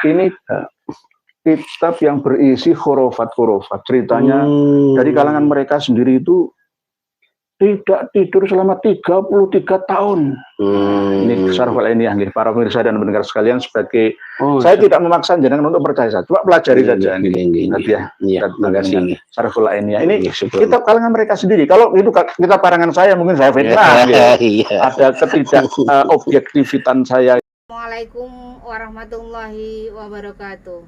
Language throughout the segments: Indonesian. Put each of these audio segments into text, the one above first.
Ini kitab yang berisi khurafat-khurafat. Ceritanya dari kalangan mereka sendiri itu tidak tidur selama 33 tahun. Ini Syarhul Ainiyah, para pemirsa dan pendengar sekalian, sebagai saya tidak memaksa jenengan untuk percaya saja, cuma pelajari saja. Terima kasih. Syarhul Ainiyah ini kitab kalangan mereka sendiri. Kalau itu kitab karangan saya, mungkin saya fitnah. Ada ketidak objektifan saya. Assalamualaikum warahmatullahi wabarakatuh.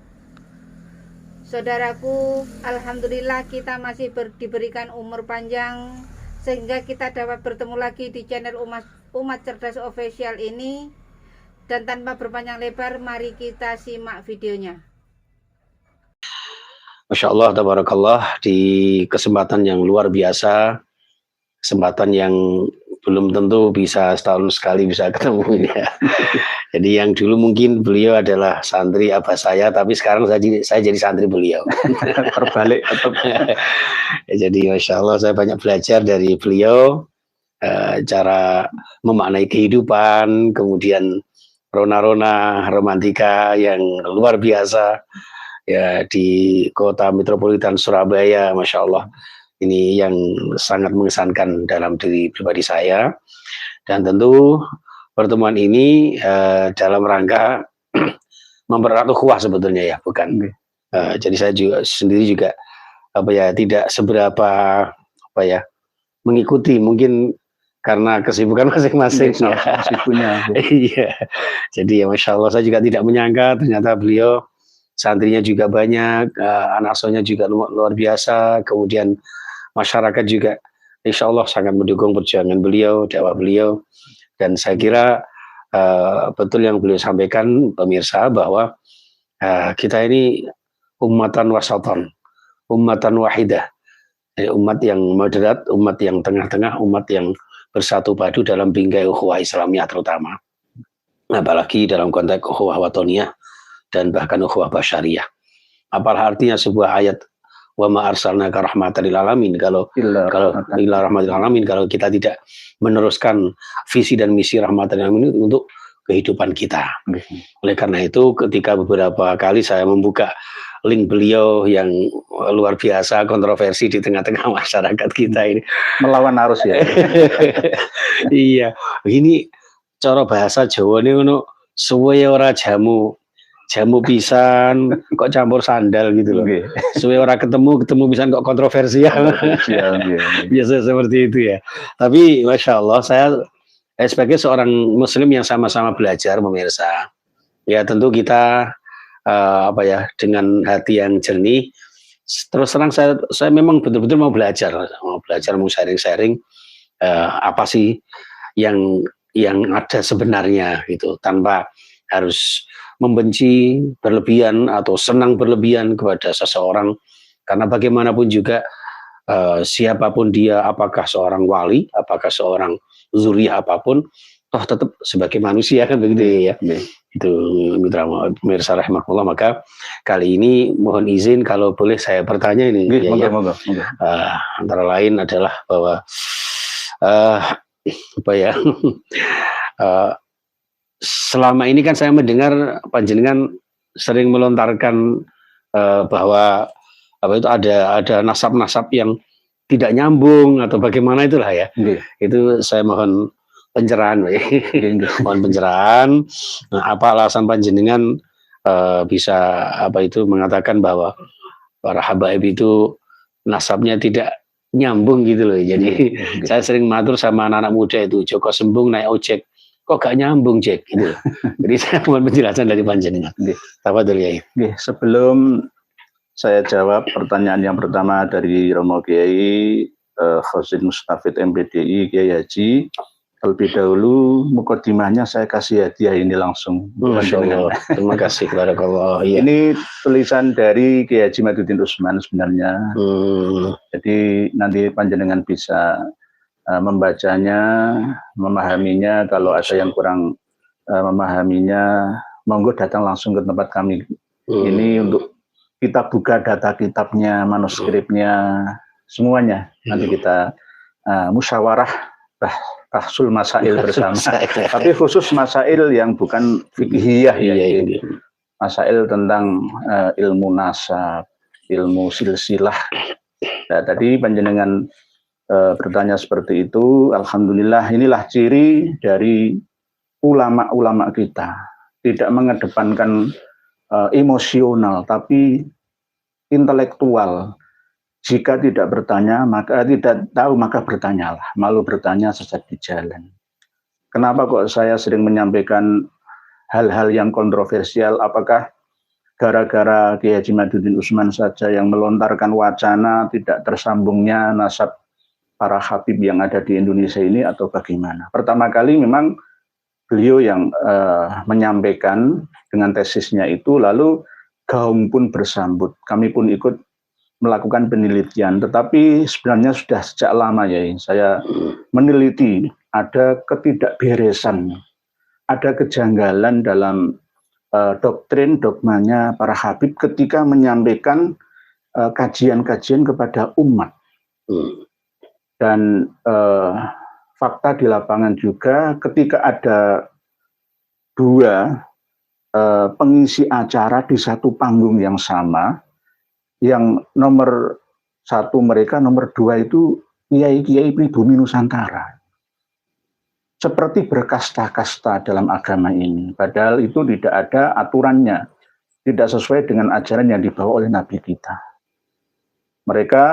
Saudaraku, alhamdulillah kita masih diberikan umur panjang sehingga kita dapat bertemu lagi di channel Umat Cerdas Official ini. Dan tanpa berpanjang lebar, mari kita simak videonya. Masya Allah, tabarakallah, di kesempatan yang luar biasa, kesempatan yang belum tentu bisa setahun sekali bisa ketemu ya. Jadi yang dulu mungkin beliau adalah santri abah saya, tapi sekarang saya jadi santri beliau. Terbalik. Ya, jadi Masya Allah saya banyak belajar dari beliau, cara memaknai kehidupan, kemudian rona-rona romantika yang luar biasa ya di kota metropolitan Surabaya. Masya Allah, ini yang sangat mengesankan dalam diri pribadi saya. Dan tentu pertemuan ini dalam rangka mempererat ukhuwah sebetulnya ya, bukan. Jadi saya juga sendiri juga tidak seberapa mengikuti, mungkin karena kesibukan masing-masing. Iya. Jadi ya Masya Allah, saya juga tidak menyangka ternyata beliau santrinya juga banyak, anak asuhnya juga luar biasa, kemudian masyarakat juga insya Allah sangat mendukung perjuangan beliau, dakwah beliau. Dan saya kira betul yang beliau sampaikan pemirsa, bahwa kita ini ummatan wasatan, ummatan wahidah, umat yang moderat, umat yang tengah-tengah, umat yang bersatu padu dalam bingkai ukhuwah Islamiyah terutama, apalagi dalam konteks ukhuwah watoniyah dan bahkan ukhuwah basyariyah. Apalah artinya sebuah ayat wa ma arsalnaka rahmatan lil alamin, kalau ila rahmatil alamin, kalau kita tidak meneruskan visi dan misi rahmatan lil alamin untuk kehidupan kita. Oleh karena itu, ketika beberapa kali saya membuka link beliau yang luar biasa kontroversi di tengah-tengah masyarakat kita ini, melawan arus ya. Iya, ini cara bahasa Jawa ini ngono, suwe ora jamu pisan kok campur sandal gitu loh. Suwe ora ketemu pisan kok kontroversial. Biasa seperti itu ya. Tapi Masya Allah, saya sebagai seorang muslim yang sama-sama belajar pemirsa, ya tentu kita dengan hati yang jernih. Terus terang saya memang betul-betul mau belajar mau sharing-sharing apa sih yang ada sebenarnya gitu, tanpa harus membenci berlebihan atau senang berlebihan kepada seseorang, karena bagaimanapun juga siapapun dia, apakah seorang wali, apakah seorang zuriyah apapun, toh tetap sebagai manusia kan begitu ya. Itu mitra pemirsa rahimakumullah. Maka kali ini mohon izin kalau boleh saya bertanya ini. Moga. Antara lain adalah bahwa selama ini kan saya mendengar panjenengan sering melontarkan bahwa ada nasab-nasab yang tidak nyambung atau bagaimana itulah ya. Itu saya mohon pencerahan, mohon pencerahan. Nah, apa alasan panjenengan bisa mengatakan bahwa para habaib itu nasabnya tidak nyambung gitu loh. Jadi saya sering matur sama anak-anak muda itu, Joko Sembung naik ojek, kok gak nyambung Jack gitu. Jadi saya mohon penjelasan dari panjenengan. Tafadhol ya. Sebelum saya jawab pertanyaan yang pertama dari Romo Kiai Khazin Mustafid MPDI Kiai Haji, terlebih dahulu mukadimahnya saya kasih hadiah ini langsung. Masya Allah. Terima kasih kepada Allah. Iya. Ini tulisan dari Kiai Haji Maduddin Utsman sebenarnya. Jadi nanti panjenengan bisa membacanya, memahaminya. Kalau ada yang kurang memahaminya, monggo datang langsung ke tempat kami. Ini untuk kita buka data kitabnya, manuskripnya, semuanya. Nanti kita musyawarah tahsul masail bersama. Tapi khusus masail yang bukan fikihiyah ya. masail tentang ilmu nasab, ilmu silsilah. Nah, tadi panjenengan bertanya seperti itu. Alhamdulillah, inilah ciri dari ulama-ulama kita, tidak mengedepankan emosional tapi intelektual. Jika tidak bertanya, maka tidak tahu, maka bertanyalah. Malu bertanya sesat di jalan. Kenapa kok saya sering menyampaikan hal-hal yang kontroversial? Apakah gara-gara Kiai Haji Maduddin Utsman saja yang melontarkan wacana tidak tersambungnya nasab para habib yang ada di Indonesia ini, atau bagaimana? Pertama kali memang beliau yang menyampaikan dengan tesisnya itu, lalu gaung pun bersambut. Kami pun ikut melakukan penelitian, tetapi sebenarnya sudah sejak lama ya saya meneliti ada ketidakberesan, ada kejanggalan dalam doktrin dogmanya para habib ketika menyampaikan kajian-kajian kepada umat. Dan fakta di lapangan juga ketika ada dua pengisi acara di satu panggung yang sama, yang nomor satu mereka, nomor dua itu kiai-kiai pribumi Nusantara. Seperti berkasta-kasta dalam agama ini, padahal itu tidak ada aturannya, tidak sesuai dengan ajaran yang dibawa oleh Nabi kita. Mereka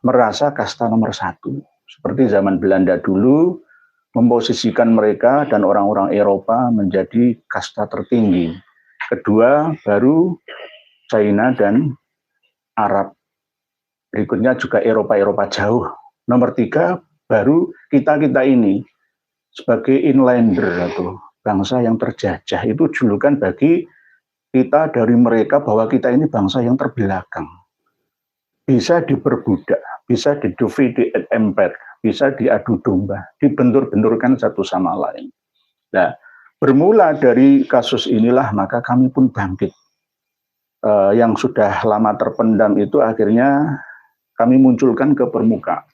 merasa kasta nomor satu, seperti zaman Belanda dulu, memposisikan mereka dan orang-orang Eropa menjadi kasta tertinggi. Kedua, baru China dan Arab. Berikutnya juga Eropa-Eropa jauh. Nomor tiga, baru kita-kita ini sebagai inlander atau bangsa yang terjajah. Itu julukan bagi kita dari mereka bahwa kita ini bangsa yang terbelakang. Bisa diperbudak, bisa di-divide and impede, bisa diadu domba, dibentur-benturkan satu sama lain. Nah, bermula dari kasus inilah maka kami pun bangkit. Yang sudah lama terpendam itu akhirnya kami munculkan ke permukaan.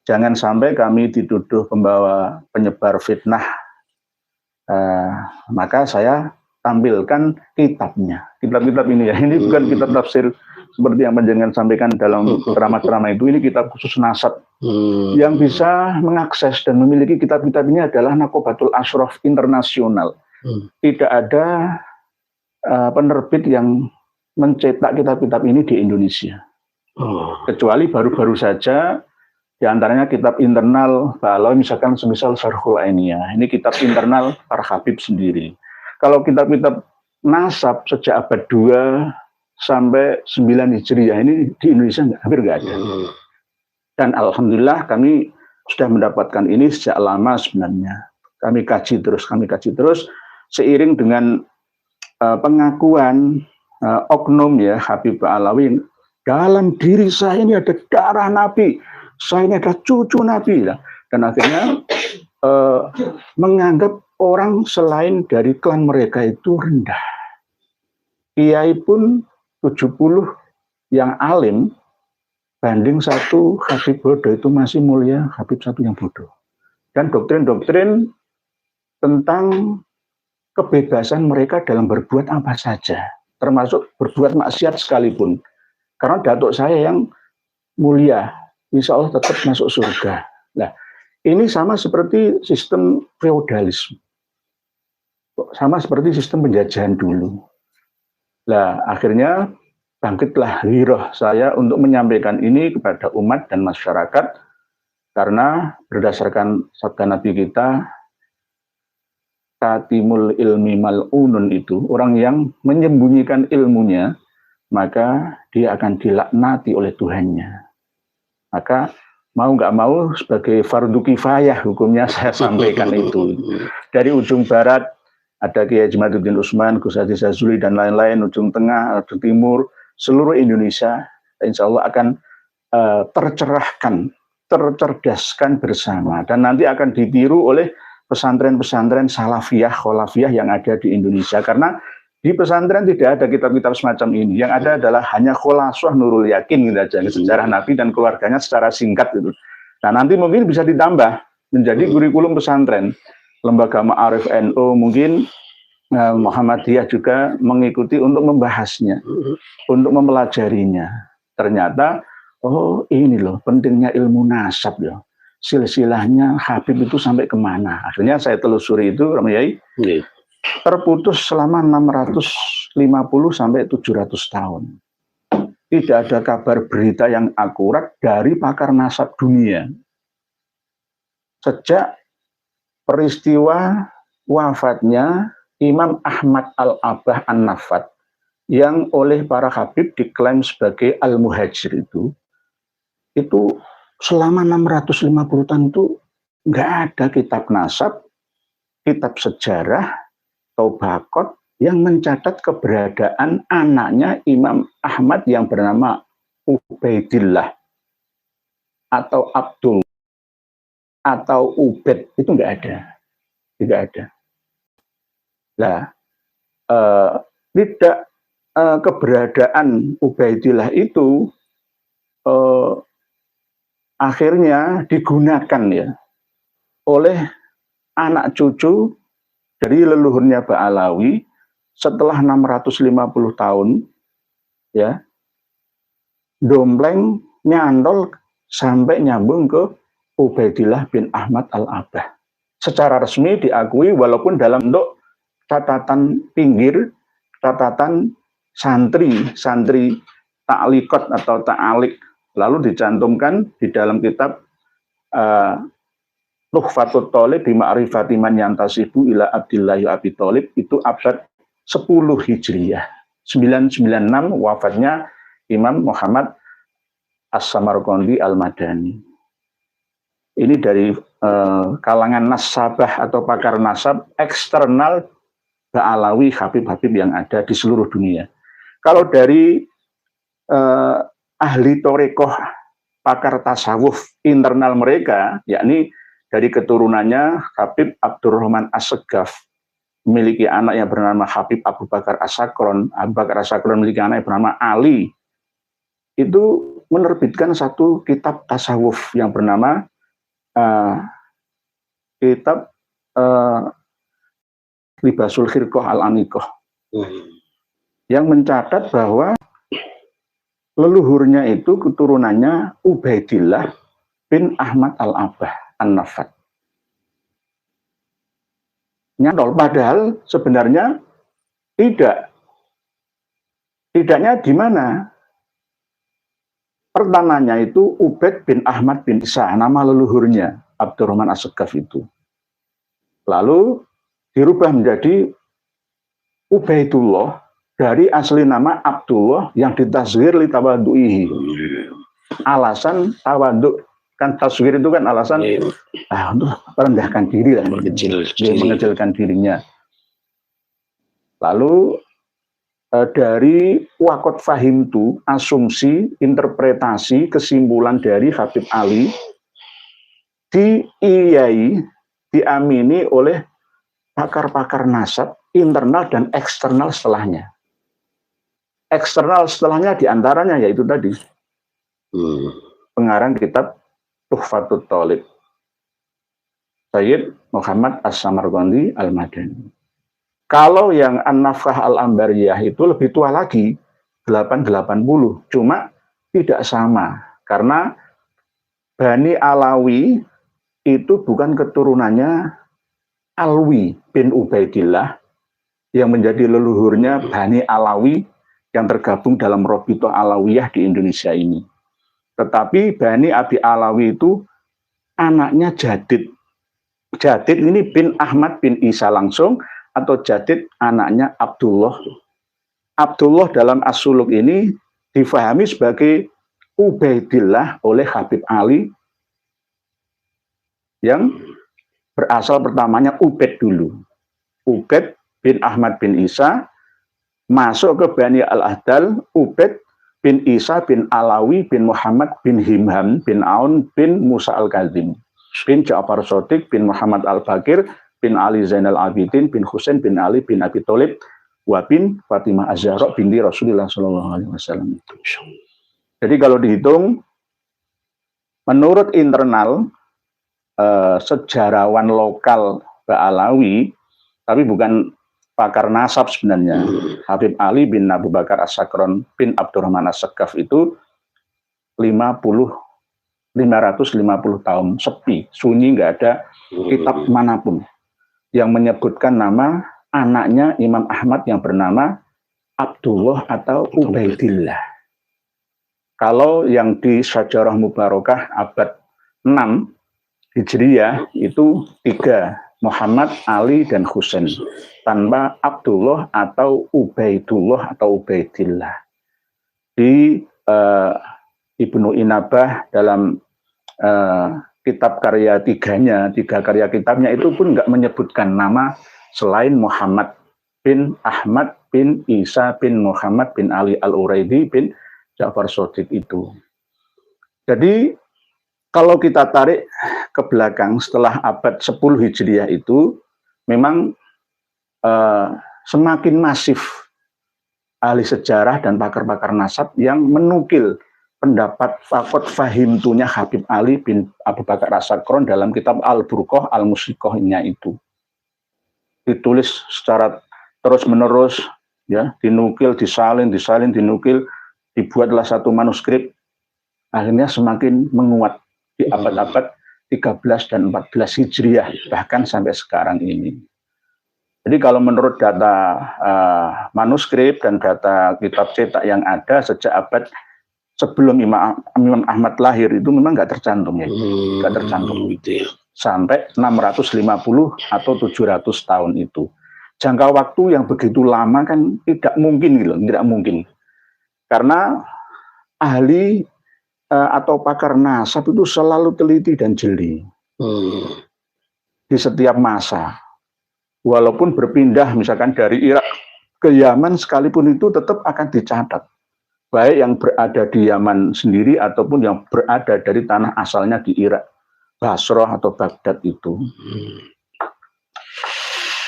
Jangan sampai kami dituduh pembawa penyebar fitnah. Maka saya tampilkan kitabnya. Kitab-kitab ini ya, ini bukan kitab tafsir seperti yang panjenengan sampaikan dalam ceramah-ceramah itu. Ini kitab khusus nasab. Yang bisa mengakses dan memiliki kitab-kitab ini adalah Naqobatul Ashraf Internasional. Tidak ada penerbit yang mencetak kitab-kitab ini di Indonesia. Kecuali baru-baru saja di antaranya kitab internal Ba'alawi, misalkan semisal Syarhul Ainiyah. Ini kitab internal para habib sendiri. Kalau kitab-kitab nasab sejak abad 2 sampai 9 Hijriah ini di Indonesia hampir nggak ada. Dan alhamdulillah kami sudah mendapatkan ini sejak lama sebenarnya. Kami kaji terus seiring dengan pengakuan oknum ya Habib Ba'alawi, dalam diri saya ini ada darah Nabi, saya ini ada cucu Nabi, dan akhirnya menganggap orang selain dari klan mereka itu rendah. Kiai pun 70 yang alim banding satu Habib bodoh itu masih mulia Habib satu yang bodoh. Dan doktrin-doktrin tentang kebebasan mereka dalam berbuat apa saja, termasuk berbuat maksiat sekalipun. Karena datuk saya yang mulia, insya Allah tetap masuk surga. Nah, ini sama seperti sistem feodalisme, sama seperti sistem penjajahan dulu. Nah, akhirnya bangkitlah giroh saya untuk menyampaikan ini kepada umat dan masyarakat, karena berdasarkan sabda Nabi kita, katimul ilmi mal'unun, itu orang yang menyembunyikan ilmunya, maka dia akan dilaknati oleh Tuhannya. Maka mau nggak mau sebagai fardu kifayah hukumnya saya sampaikan itu. Dari ujung barat ada Kiai Haji Maduddin Utsman, Gus Haji Zazuli dan lain-lain, ujung tengah, ujung timur, seluruh Indonesia insya Allah akan tercerahkan, tercerdaskan bersama, dan nanti akan ditiru oleh pesantren-pesantren salafiyah, kholafiyah yang ada di Indonesia. Karena di pesantren tidak ada kitab-kitab semacam ini. Yang ada adalah hanya kholaswah Nurul Yakin gitu aja, sejarah Nabi dan keluarganya secara singkat gitu. Nah, nanti mungkin bisa ditambah menjadi kurikulum pesantren. Lembaga Ma'arif NU mungkin Muhammadiyah juga mengikuti untuk membahasnya, untuk mempelajarinya. Ternyata, oh ini loh pentingnya ilmu nasab ya. Silsilahnya Habib itu sampai kemana. Akhirnya saya telusuri itu, Ramyai, terputus selama 650 sampai 700 tahun. Tidak ada kabar berita yang akurat dari pakar nasab dunia. Sejak peristiwa wafatnya Imam Ahmad Al-Abah An-Nafat yang oleh para Habib diklaim sebagai Al-Muhajir itu selama 650 tahun itu nggak ada kitab nasab, kitab sejarah, Tobakot yang mencatat keberadaan anaknya Imam Ahmad yang bernama Ubaidillah atau Abdul atau Ubed, itu nggak ada, tidak ada. Nah, tidak keberadaan Ubaidillah itu akhirnya digunakan ya oleh anak cucu dari leluhurnya Ba'alawi setelah 650 tahun ya, dompleng nyantol sampai nyambung ke Ubaidillah bin Ahmad Al-Abah. Secara resmi diakui walaupun dalam bentuk catatan pinggir, catatan santri ta'likot atau ta'alik, lalu dicantumkan di dalam kitab Tuhfatut Thalib bi Ma'rifati man yantasibu ila Abdillahi Abi Thalib, itu abad 10 Hijriyah. 996 wafatnya Imam Muhammad As-Samarqandi Al-Madani. Ini dari kalangan nasabah atau pakar nasab eksternal Ba'alawi Habib-Habib yang ada di seluruh dunia. Kalau dari ahli torekoh, pakar tasawuf internal mereka, yakni dari keturunannya Habib Abdurrahman As-Segaf memiliki anak yang bernama Habib Abu Bakar As-Sakron. Abu Bakar As-Sakron memiliki anak yang bernama Ali. Itu menerbitkan satu kitab tasawuf yang bernama kitab Libasul Khirqah Al-Anikoh, yang mencatat bahwa leluhurnya itu keturunannya Ubaidillah bin Ahmad Al-Abah An-Nafat. Nyantol, padahal sebenarnya tidak. Tidaknya di mana? Pertamanya itu Ubaid bin Ahmad bin Isa, nama leluhurnya Abdurrahman As-Segaf itu. Lalu dirubah menjadi Ubaidullah dari asli nama Abdullah yang ditasghir li tawadu'ihi. Alasan tawaduk, kan tasghir itu kan alasan untuk merendahkan diri dan mengecilkan dirinya. Lalu dari wakot fahimtu, asumsi, interpretasi, kesimpulan dari Habib Ali diamini oleh pakar-pakar nasab internal dan eksternal setelahnya. Eksternal setelahnya diantaranya yaitu tadi pengarang kitab Tuhfatut Thalib, Sayyid Muhammad As-Samarqandi Al-Madani. Kalau yang An-Nafkah Al-Ambariyah itu lebih tua lagi, 880, cuma tidak sama karena Bani Alawi itu bukan keturunannya Alwi bin Ubaidillah yang menjadi leluhurnya Bani Alawi yang tergabung dalam Robitoh Alawiyah di Indonesia ini. Tetapi Bani Abi Alawi itu anaknya Jadid. Jadid ini bin Ahmad bin Isa langsung, atau Jadid anaknya Abdullah. Abdullah dalam As-Suluk ini difahami sebagai Ubaidillah oleh Habib Ali yang berasal pertamanya Ubed dulu. Ubed bin Ahmad bin Isa masuk ke Bani Al-Ahdal, Ubed bin Isa bin Alawi bin Muhammad bin Himham bin Aun bin Musa Al-Kazim bin Ja'far Shadiq bin Muhammad Al-Bakir bin Ali Zainal Abidin bin Husain bin Ali bin Abi Thalib wa bin Fatimah Az-Zahra binti Rasulullah SAW. Jadi kalau dihitung, menurut internal sejarawan lokal Ba'alawi, tapi bukan pakar nasab sebenarnya. Habib Ali bin Abu Bakar As-Sakron bin Abdurrahman As-Sakaf itu 550 tahun sepi, sunyi, nggak ada kitab manapun yang menyebutkan nama anaknya Imam Ahmad yang bernama Abdullah atau Ubaidillah. Kalau yang di Syajarah Mubarakah abad 6 Hijriyah itu 3, Muhammad, Ali, dan Husain, tanpa Abdullah atau Ubaidullah atau Ubaidillah. Di Ibnu Inabah dalam kitab karya tiga karya kitabnya itu pun nggak menyebutkan nama selain Muhammad bin Ahmad bin Isa bin Muhammad bin Ali Al-Uraidi bin Ja'far Shadiq itu. Jadi kalau kita tarik ke belakang setelah abad 10 Hijriah itu memang semakin masif ahli sejarah dan pakar-pakar nasab yang menukil pendapat fakot fahimtunya Habib Ali bin Abu Bakar As-Sakron dalam kitab Al-Burqah Al-Musiqohnya itu. Ditulis secara terus-menerus, ya, dinukil, disalin, dinukil, dibuatlah satu manuskrip, akhirnya semakin menguat di abad-abad 13 dan 14 Hijriah, bahkan sampai sekarang ini. Jadi kalau menurut data manuskrip dan data kitab cetak yang ada sejak abad sebelum Imam Ahmad lahir itu memang nggak tercantum, ya, nggak tercantum gitu ya. Sampai 650 atau 700 tahun itu. Jangka waktu yang begitu lama kan tidak mungkin gitu, tidak mungkin. Karena ahli atau pakar nasab itu selalu teliti dan jeli di setiap masa. Walaupun berpindah misalkan dari Irak ke Yaman sekalipun itu tetap akan dicatat. Baik yang berada di Yaman sendiri ataupun yang berada dari tanah asalnya di Irak, Basrah atau Baghdad itu.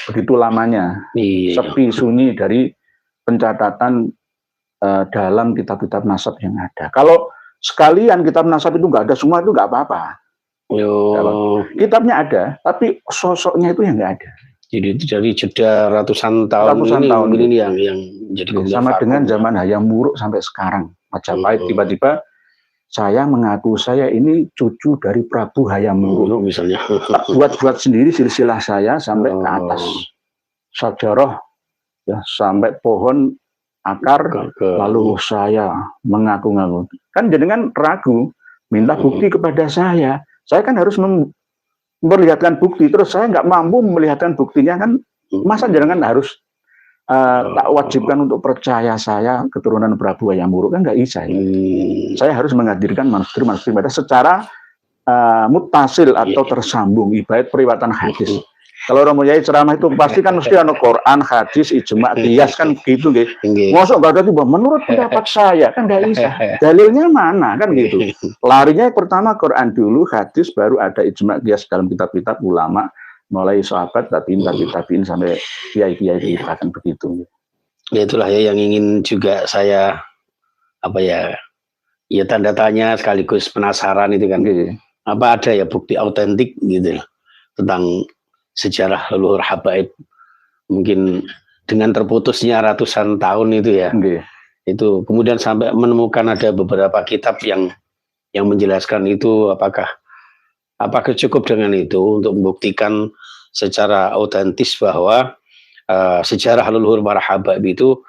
Begitu lamanya, sepi sunyi dari pencatatan dalam kitab-kitab nasab yang ada. Kalau sekalian kitab nasab itu nggak ada semua, itu nggak apa-apa. Kitabnya ada, tapi sosoknya itu yang nggak ada. Jadi dari jeda ratusan tahun ini yang jadi sama dengan zaman Hayam Wuruk sampai sekarang. Majapahit tiba-tiba saya mengaku saya ini cucu dari Prabu Hayam Wuruk misalnya. Buat sendiri silsilah saya sampai ke atas sajarah, ya, sampai pohon akar, lalu saya mengaku-ngaku. Kan jenengan ragu, minta bukti kepada saya kan harus memperlihatkan bukti, terus saya nggak mampu melihatkan buktinya, kan masa jenengan harus tak wajibkan untuk percaya saya keturunan Prabu Hayam Wuruk, kan nggak bisa. Saya harus menghadirkan manuskrip secara mutasil atau tersambung, ibarat periwatan hadis. Kalau orang Yai ceramah itu pasti kan mesti ada Quran, hadis, ijma, qiyas, kan gitu gitu. Masuk nggak ada tiba menurut pendapat saya, kan nggak bisa. Dalilnya mana, kan gitu. Larinya pertama Quran dulu, hadis, baru ada ijma, qiyas dalam kitab-kitab ulama, mulai sahabat, tabiin sampai kiai-kiai kan begitu. Ya itulah ya yang ingin juga saya ya tanda tanya sekaligus penasaran itu kan. Apa ada ya bukti autentik gitu tentang sejarah leluhur habaib, mungkin dengan terputusnya ratusan tahun itu ya. Itu kemudian sampai menemukan ada beberapa kitab yang menjelaskan itu, apakah cukup dengan itu untuk membuktikan secara autentis bahwa sejarah leluhur para habaib itu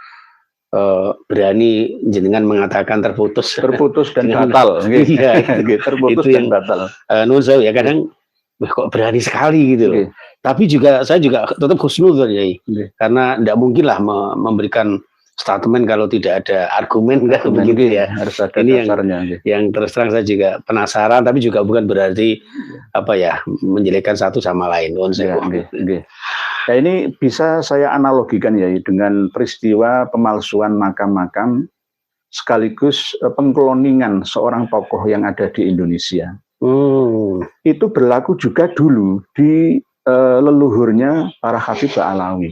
berani jenengan mengatakan terputus dan batal. Terputus dan batal. Nuzul ya kadang kok berani sekali gitu. Tapi saya juga tetap husnuzon ya, karena tidak mungkinlah memberikan statement kalau tidak ada argumen kan begitu ya. Harus ada ini dasarnya. Yang terus terang saya juga penasaran, tapi juga bukan berarti menjelekkan satu sama lain. Nah, ini bisa saya analogikan ya dengan peristiwa pemalsuan makam-makam sekaligus pengkloningan seorang tokoh yang ada di Indonesia. Itu berlaku juga dulu di leluhurnya para Habib Ba'alawi.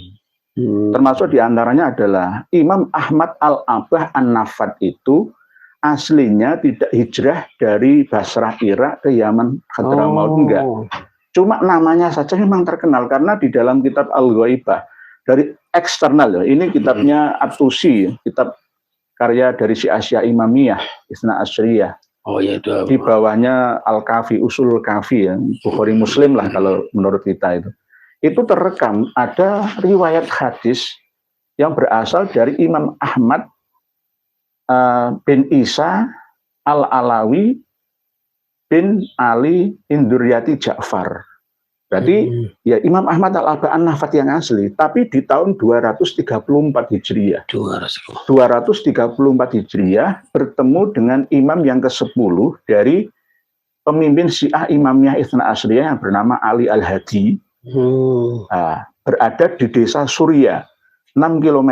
Termasuk diantaranya adalah Imam Ahmad Al-Abah An-Nafad itu aslinya tidak hijrah dari Basrah Irak ke Yaman Hadramaut, enggak. Cuma namanya saja memang terkenal karena di dalam kitab Al-Ghaibah dari eksternal ya. Ini kitabnya At-Tusi, kitab karya dari Syiah Imamiyah, Isna Asyriyah. Oh ya itu. Di bawahnya Al-Kafi, Usul Kafi ya, Bukhari Muslim lah kalau menurut kita itu. Itu terekam ada riwayat hadis yang berasal dari Imam Ahmad bin Isa Al-Alawi bin Ali Induriyati Ja'far. Berarti ya Imam Ahmad Al-Aba'an Nafat yang asli, tapi di tahun 234 Hijriah. 234 Hijriah bertemu dengan imam yang ke-10 dari pemimpin Syiah Imamiyah Itsna Asyriyah yang bernama Ali Al-Hadi. Berada di desa Surya, 6 km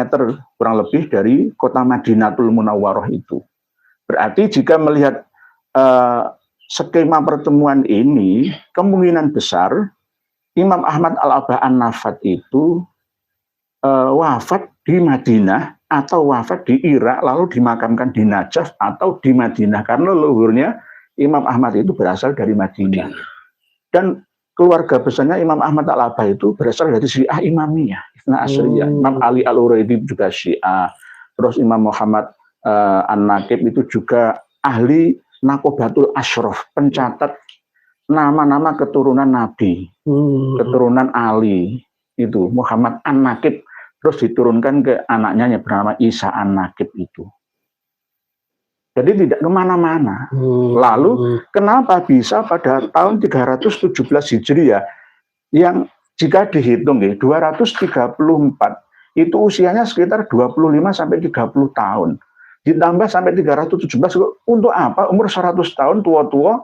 kurang lebih dari kota Madinatul Munawwarah itu. Berarti jika melihat skema pertemuan ini, kemungkinan besar Imam Ahmad Al-Aba'an Nafat itu wafat di Madinah atau wafat di Irak lalu dimakamkan di Najaf atau di Madinah, karena leluhurnya Imam Ahmad itu berasal dari Madinah. Dan keluarga besarnya Imam Ahmad Al-Aba itu berasal dari Syiah Imamiyah, Itsna Asyriyah. Imam Ali Al-Uraidi juga Syiah. Terus Imam Muhammad An-Naqib itu juga ahli Naqobatul Ashraf, pencatat nama-nama keturunan Nabi, keturunan Ali, itu Muhammad An-Naqib, terus diturunkan ke anaknya yang bernama Isa An-Naqib itu. Jadi tidak kemana-mana. Lalu kenapa bisa pada tahun 317 Hijriah yang jika dihitung 234 itu usianya sekitar 25 sampai 30 tahun. Ditambah sampai 317 untuk apa? Umur 100 tahun tua-tua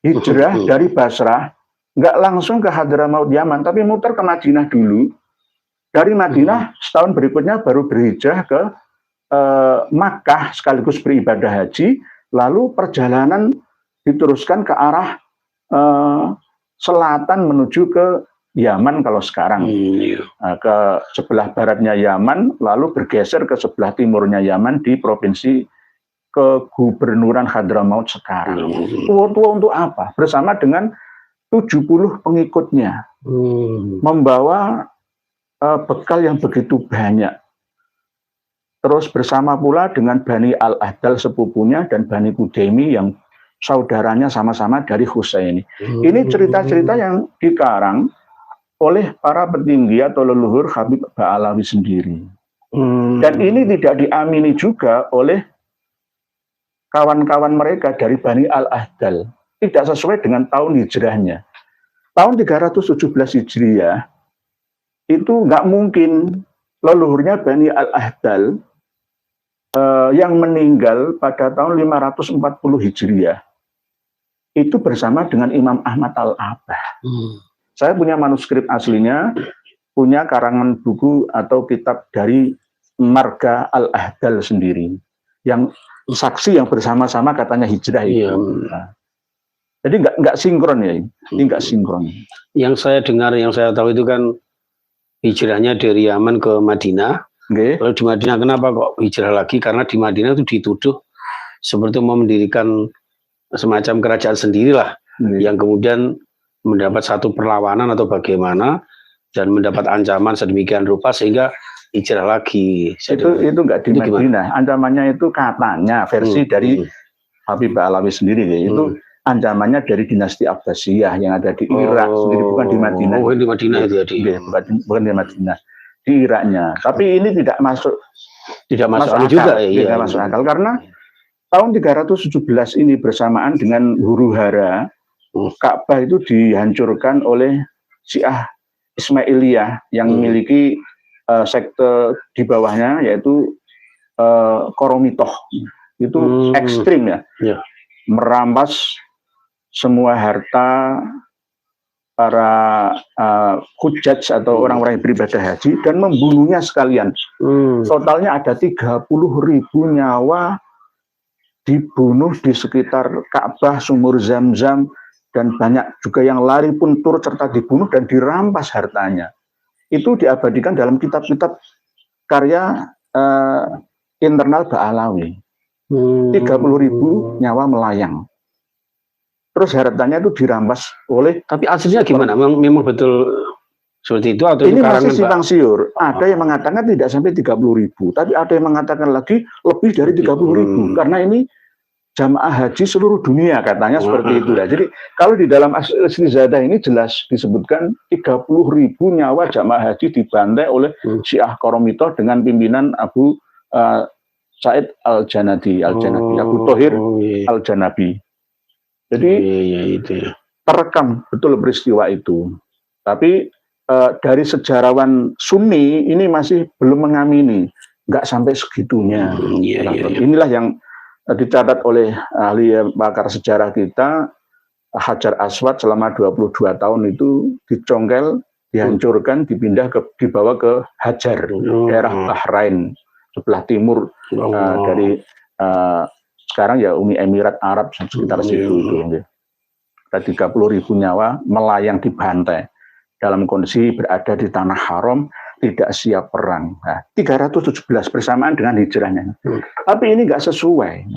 hijrah dari Basrah, nggak langsung ke Hadramaut Yaman, tapi muter ke Madinah dulu. Dari Madinah setahun berikutnya baru berhijrah ke Makkah sekaligus beribadah haji, lalu perjalanan diteruskan ke arah selatan menuju ke Yaman kalau sekarang, ke sebelah baratnya Yaman, lalu bergeser ke sebelah timurnya Yaman di provinsi kegubernuran Hadramaut sekarang. Tua-tua untuk apa? Bersama dengan 70 pengikutnya, membawa bekal yang begitu banyak. Terus bersama pula dengan Bani Al-Ahdal sepupunya dan Bani Kudaimi yang saudaranya sama-sama dari Husaini. Ini cerita-cerita yang dikarang oleh para petinggi atau leluhur Habib Ba'alawi sendiri. Dan ini tidak diamini juga oleh kawan-kawan mereka dari Bani Al-Ahdal. Tidak sesuai dengan tahun hijrahnya. Tahun 317 Hijriah, itu nggak mungkin leluhurnya Bani Al-Ahdal yang meninggal pada tahun 540 Hijriah. Itu bersama dengan Imam Ahmad Al-Abah. Saya punya manuskrip aslinya, punya karangan buku atau kitab dari Marga Al-Ahdal sendiri. Yang saksi yang bersama-sama katanya hijrah itu. Jadi nggak sinkron ya, ini nggak sinkron. Yang saya dengar, yang saya tahu itu kan hijrahnya dari Yaman ke Madinah. Lalu di Madinah kenapa kok hijrah lagi? Karena di Madinah itu dituduh seperti mau mendirikan semacam kerajaan sendirilah, yang kemudian mendapat satu perlawanan atau bagaimana dan mendapat ancaman sedemikian rupa sehingga hijrah lagi. Itu nggak di Madinah. Ancamannya itu katanya versi dari Habib Ba'alawi sendiri ya. Itu ancamannya dari dinasti Abbasiyah yang ada di Irak sendiri, bukan di Madinah. Bukan di Madinah itu ya. Bukan di Madinah, di Iraknya. Tapi ini tidak masuk akal juga ya. Tidak masuk akal karena tahun 317 ini bersamaan dengan huru-hara Ka'bah itu dihancurkan oleh Syiah Ismailiyah yang memiliki sekte di bawahnya yaitu Koromitoh. Itu ekstrim ya. Merampas semua harta para hujjaj atau orang-orang yang beribadah haji dan membunuhnya sekalian. Totalnya ada 30.000 nyawa dibunuh di sekitar Ka'bah, sumur Zam-Zam, dan banyak juga yang lari pun turut serta dibunuh dan dirampas hartanya. Itu diabadikan dalam kitab-kitab karya internal Ba'alawi. 30.000 nyawa melayang. Terus hartanya itu dirampas oleh. Tapi aslinya gimana? Memang betul Seperti itu atau ini itu masih simpang siur. Ada yang mengatakan tidak sampai 30.000, tapi ada yang mengatakan lagi lebih dari 30.000 karena ini jamaah haji seluruh dunia katanya seperti itu ya. Jadi kalau di dalam Istizadah ini jelas disebutkan 30.000 nyawa jamaah haji dibantai oleh Syiah Koromitoh dengan pimpinan Abu Said Al-Janabi, Abu Thohir Al-Janabi. Jadi terekam betul peristiwa itu. Tapi dari sejarawan Sunni ini masih belum mengamini, nggak sampai segitunya. Inilah yang dicatat oleh ahli pakar sejarah kita, Hajar Aswad selama 22 tahun itu dicongkel, dihancurkan, dibawa ke Hajar, daerah Bahrain, sebelah timur dari sekarang ya Uni Emirat Arab sekitar situ itu. Ada 30.000 nyawa melayang dibantai dalam kondisi berada di tanah haram, tidak siap perang. Nah, 317 bersamaan dengan hijrahnya. Tapi ini nggak sesuai.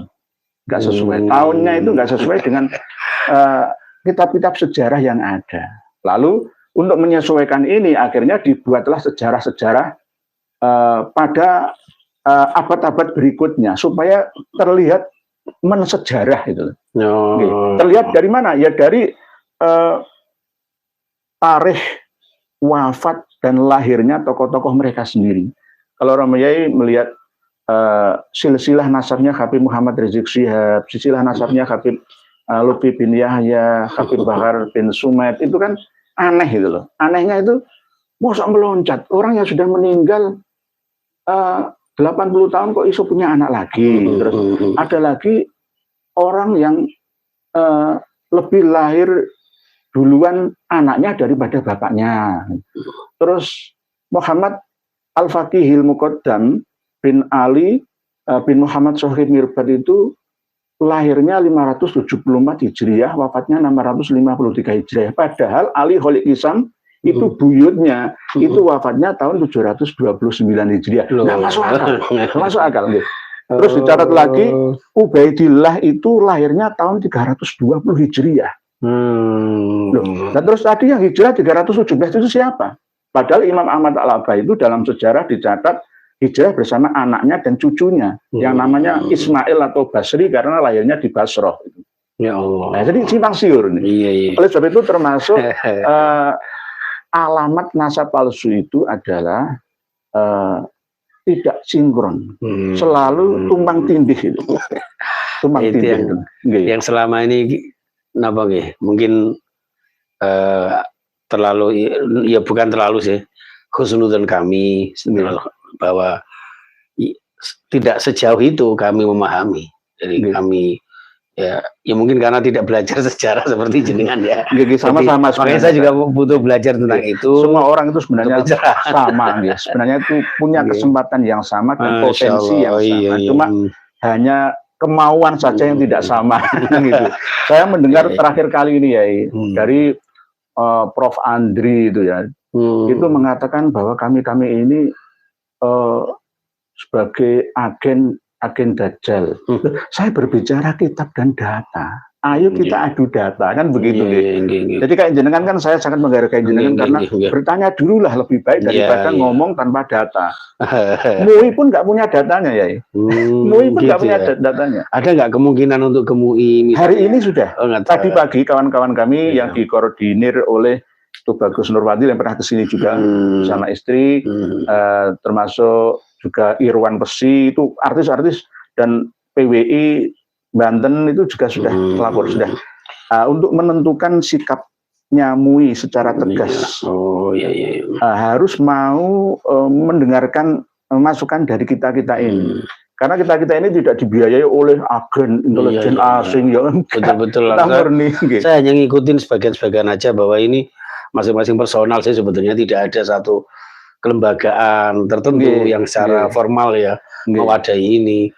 Nggak sesuai. Tahunnya itu nggak sesuai dengan kitab-kitab sejarah yang ada. Lalu untuk menyesuaikan ini, akhirnya dibuatlah sejarah-sejarah pada abad-abad berikutnya, supaya terlihat mensejarah itu. Terlihat dari mana? Ya dari tarikh wafat dan lahirnya tokoh-tokoh mereka sendiri. Kalau Romayai melihat silsilah nasabnya Habib Muhammad Rizik Syihab, silsilah nasabnya Habib Lutfi bin Yahya, Habib Bahar bin Sumaid, itu kan aneh gitu loh. Anehnya itu mosok meloncat. Orang yang sudah meninggal 80 tahun kok iso punya anak lagi. Terus ada lagi orang yang lebih lahir duluan anaknya daripada bapaknya. Terus Muhammad Al-Faqihil Muqaddam bin Ali bin Muhammad Sohib Mirbad itu lahirnya 574 Hijriah, wafatnya 653 Hijriah. Padahal Ali Khalid Isam itu buyutnya, itu wafatnya tahun 729 Hijriah. Nggak masuk akal. Masuk akal. Terus dicatat lagi, Ubaidillah itu lahirnya tahun 320 Hijriah. Nah, terus tadi yang hijrah 317 itu siapa? Padahal Imam Ahmad Al-Abai itu dalam sejarah dicatat hijrah bersama anaknya dan cucunya yang namanya Ismail atau Basri karena lahirnya di Basrah. Ya Allah. Nah, jadi simpang siur nih. Iya. Oleh sebab itu termasuk alamat nasab palsu itu adalah tidak sinkron, selalu tumpang tindih itu. Tumpang tindih itu. Yang selama ini kenapa mungkin terlalu, ya bukan terlalu sih, khusnudzon kami bahwa tidak sejauh itu kami memahami. Jadi kami ya mungkin karena tidak belajar sejarah seperti jenengan ya. Sama-sama. Makanya saya juga butuh belajar tentang itu. Semua orang itu sebenarnya sama, ya. Sebenarnya itu punya kesempatan yang sama dan potensi yang sama. Cuma hanya kemauan saja yang tidak sama. Gitu. Saya mendengar terakhir kali ini ya dari Prof. Andri itu ya, itu mengatakan bahwa kami ini sebagai agen Dajjal. Saya berbicara kitab dan data. Ayo kita adu data, kan begitu. Jadi kayak jenengan kan saya sangat menghargai jenengan karena bertanya dulu lah lebih baik daripada ngomong tanpa data. MUI pun nggak punya datanya ya. MUI pun nggak punya datanya. Ada nggak kemungkinan untuk ke MUI? Hari ini sudah. Tadi pagi kawan-kawan kami yang dikoordinir oleh Tubagus Nurwati yang pernah kesini juga sama istri, termasuk juga Irwan Pesi, itu artis-artis, dan PWI Banten itu juga sudah lapor, sudah untuk menentukan sikapnya MUI secara tegas. Harus mau mendengarkan masukan dari kita ini. Karena kita ini tidak dibiayai oleh agen intelijen asing. Betul. Saya hanya ngikutin sebagian-sebagian aja, bahwa ini masing-masing personal. Saya sebetulnya tidak ada satu kelembagaan tertentu yang secara formal ya mewadai ini.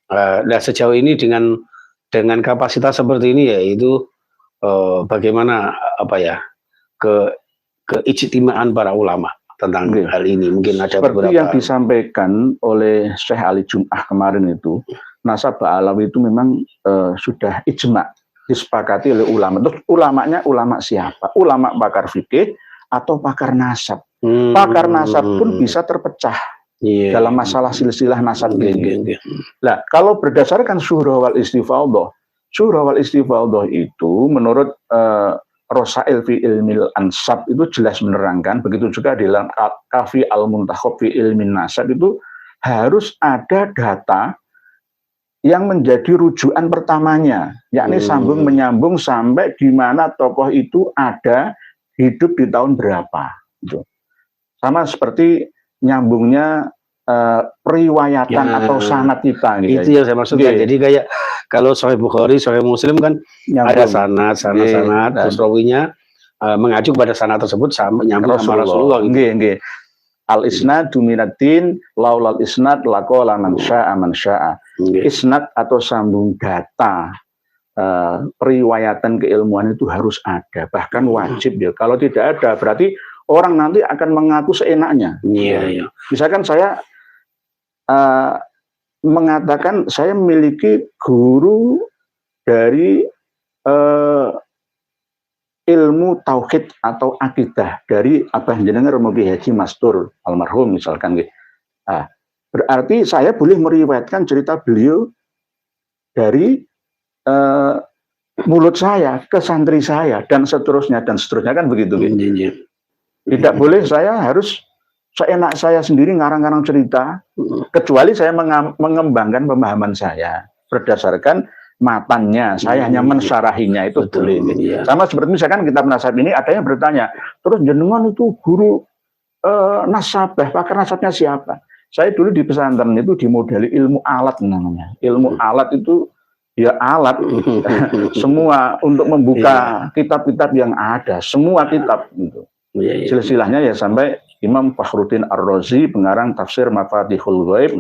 Nah, sejauh ini dengan kapasitas seperti ini ya itu bagaimana keijtimaan para ulama tentang hal ini. Mungkin ada seperti beberapa yang disampaikan oleh Syekh Ali Jum'ah kemarin itu, nasab Ba'alawi itu memang sudah ijma, disepakati oleh ulama. Terus ulamanya ulama siapa? Ulama pakar fikih atau pakar nasab. Pakar nasab pun bisa terpecah dalam masalah silsilah nasab ini. Nah, kalau berdasarkan syuhrah wal istifadhah itu menurut Rosail fi ilmil ansab itu jelas menerangkan, begitu juga di dalam Kafi al-Muntakhab fi ilmin nasab itu harus ada data yang menjadi rujukan pertamanya, yakni sambung menyambung sampai di mana tokoh itu ada, hidup di tahun berapa. Gitu. Sama seperti nyambungnya periwayatan atau sanad kita. Gitu. Itu yang saya maksudkan. Jadi kayak kalau Sahih Bukhari, Sahih Muslim kan ada sanad, terus rawinya mengacu pada sanad tersebut sama nyambung sama Rasulullah. Gitu. Al-isnad duminatin laulal isnad laqala man syaa. Isnad atau sambung data periwayatan keilmuan itu harus ada, bahkan wajib ya. Kalau tidak ada berarti orang nanti akan mengaku seenaknya. Misalkan saya mengatakan saya memiliki guru dari ilmu tauhid atau akidah dari Abah Jenengan Romogi Haji Mastur almarhum misalkan gitu. Nah, berarti saya boleh meriwayatkan cerita beliau dari mulut saya ke santri saya dan seterusnya kan begitu gitu. Tidak boleh saya harus seenak saya sendiri ngarang-ngarang cerita, kecuali saya mengembangkan pemahaman saya berdasarkan matannya, saya hanya mensyarahinya, itu boleh. Sama seperti misalkan kitab nasab ini ada yang bertanya, terus jenengan itu guru nasabah, pakar nasabnya siapa? Saya dulu di pesantren itu dimodali ilmu alat namanya. Ilmu alat itu ya alat semua untuk membuka kitab-kitab yang ada, semua kitab gitu. Silsilahnya ya sampai Imam Fakhruddin Ar-Razi, pengarang tafsir Mafatihul Ghaib,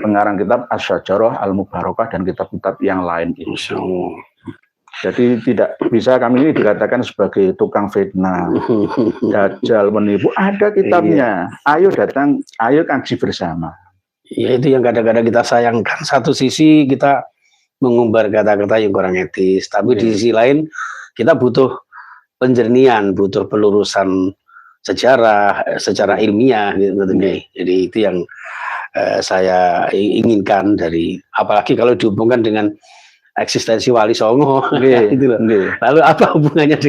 pengarang kitab Asy-Syajarah Al-Mubarakah dan kitab-kitab yang lain. Jadi tidak bisa kami ini dikatakan sebagai tukang fitnah, dajjal, menipu. Ada kitabnya. Ayo datang, ayo kaji bersama. Ya itu yang kadang-kadang kita sayangkan. Satu sisi kita mengumbar kata-kata yang kurang etis, tapi di sisi lain kita butuh penjernihan, butuh pelurusan sejarah secara ilmiah gitu. Jadi itu yang saya inginkan dari, apalagi kalau dihubungkan dengan eksistensi Wali Songo. Gitu loh. Lalu apa hubungannya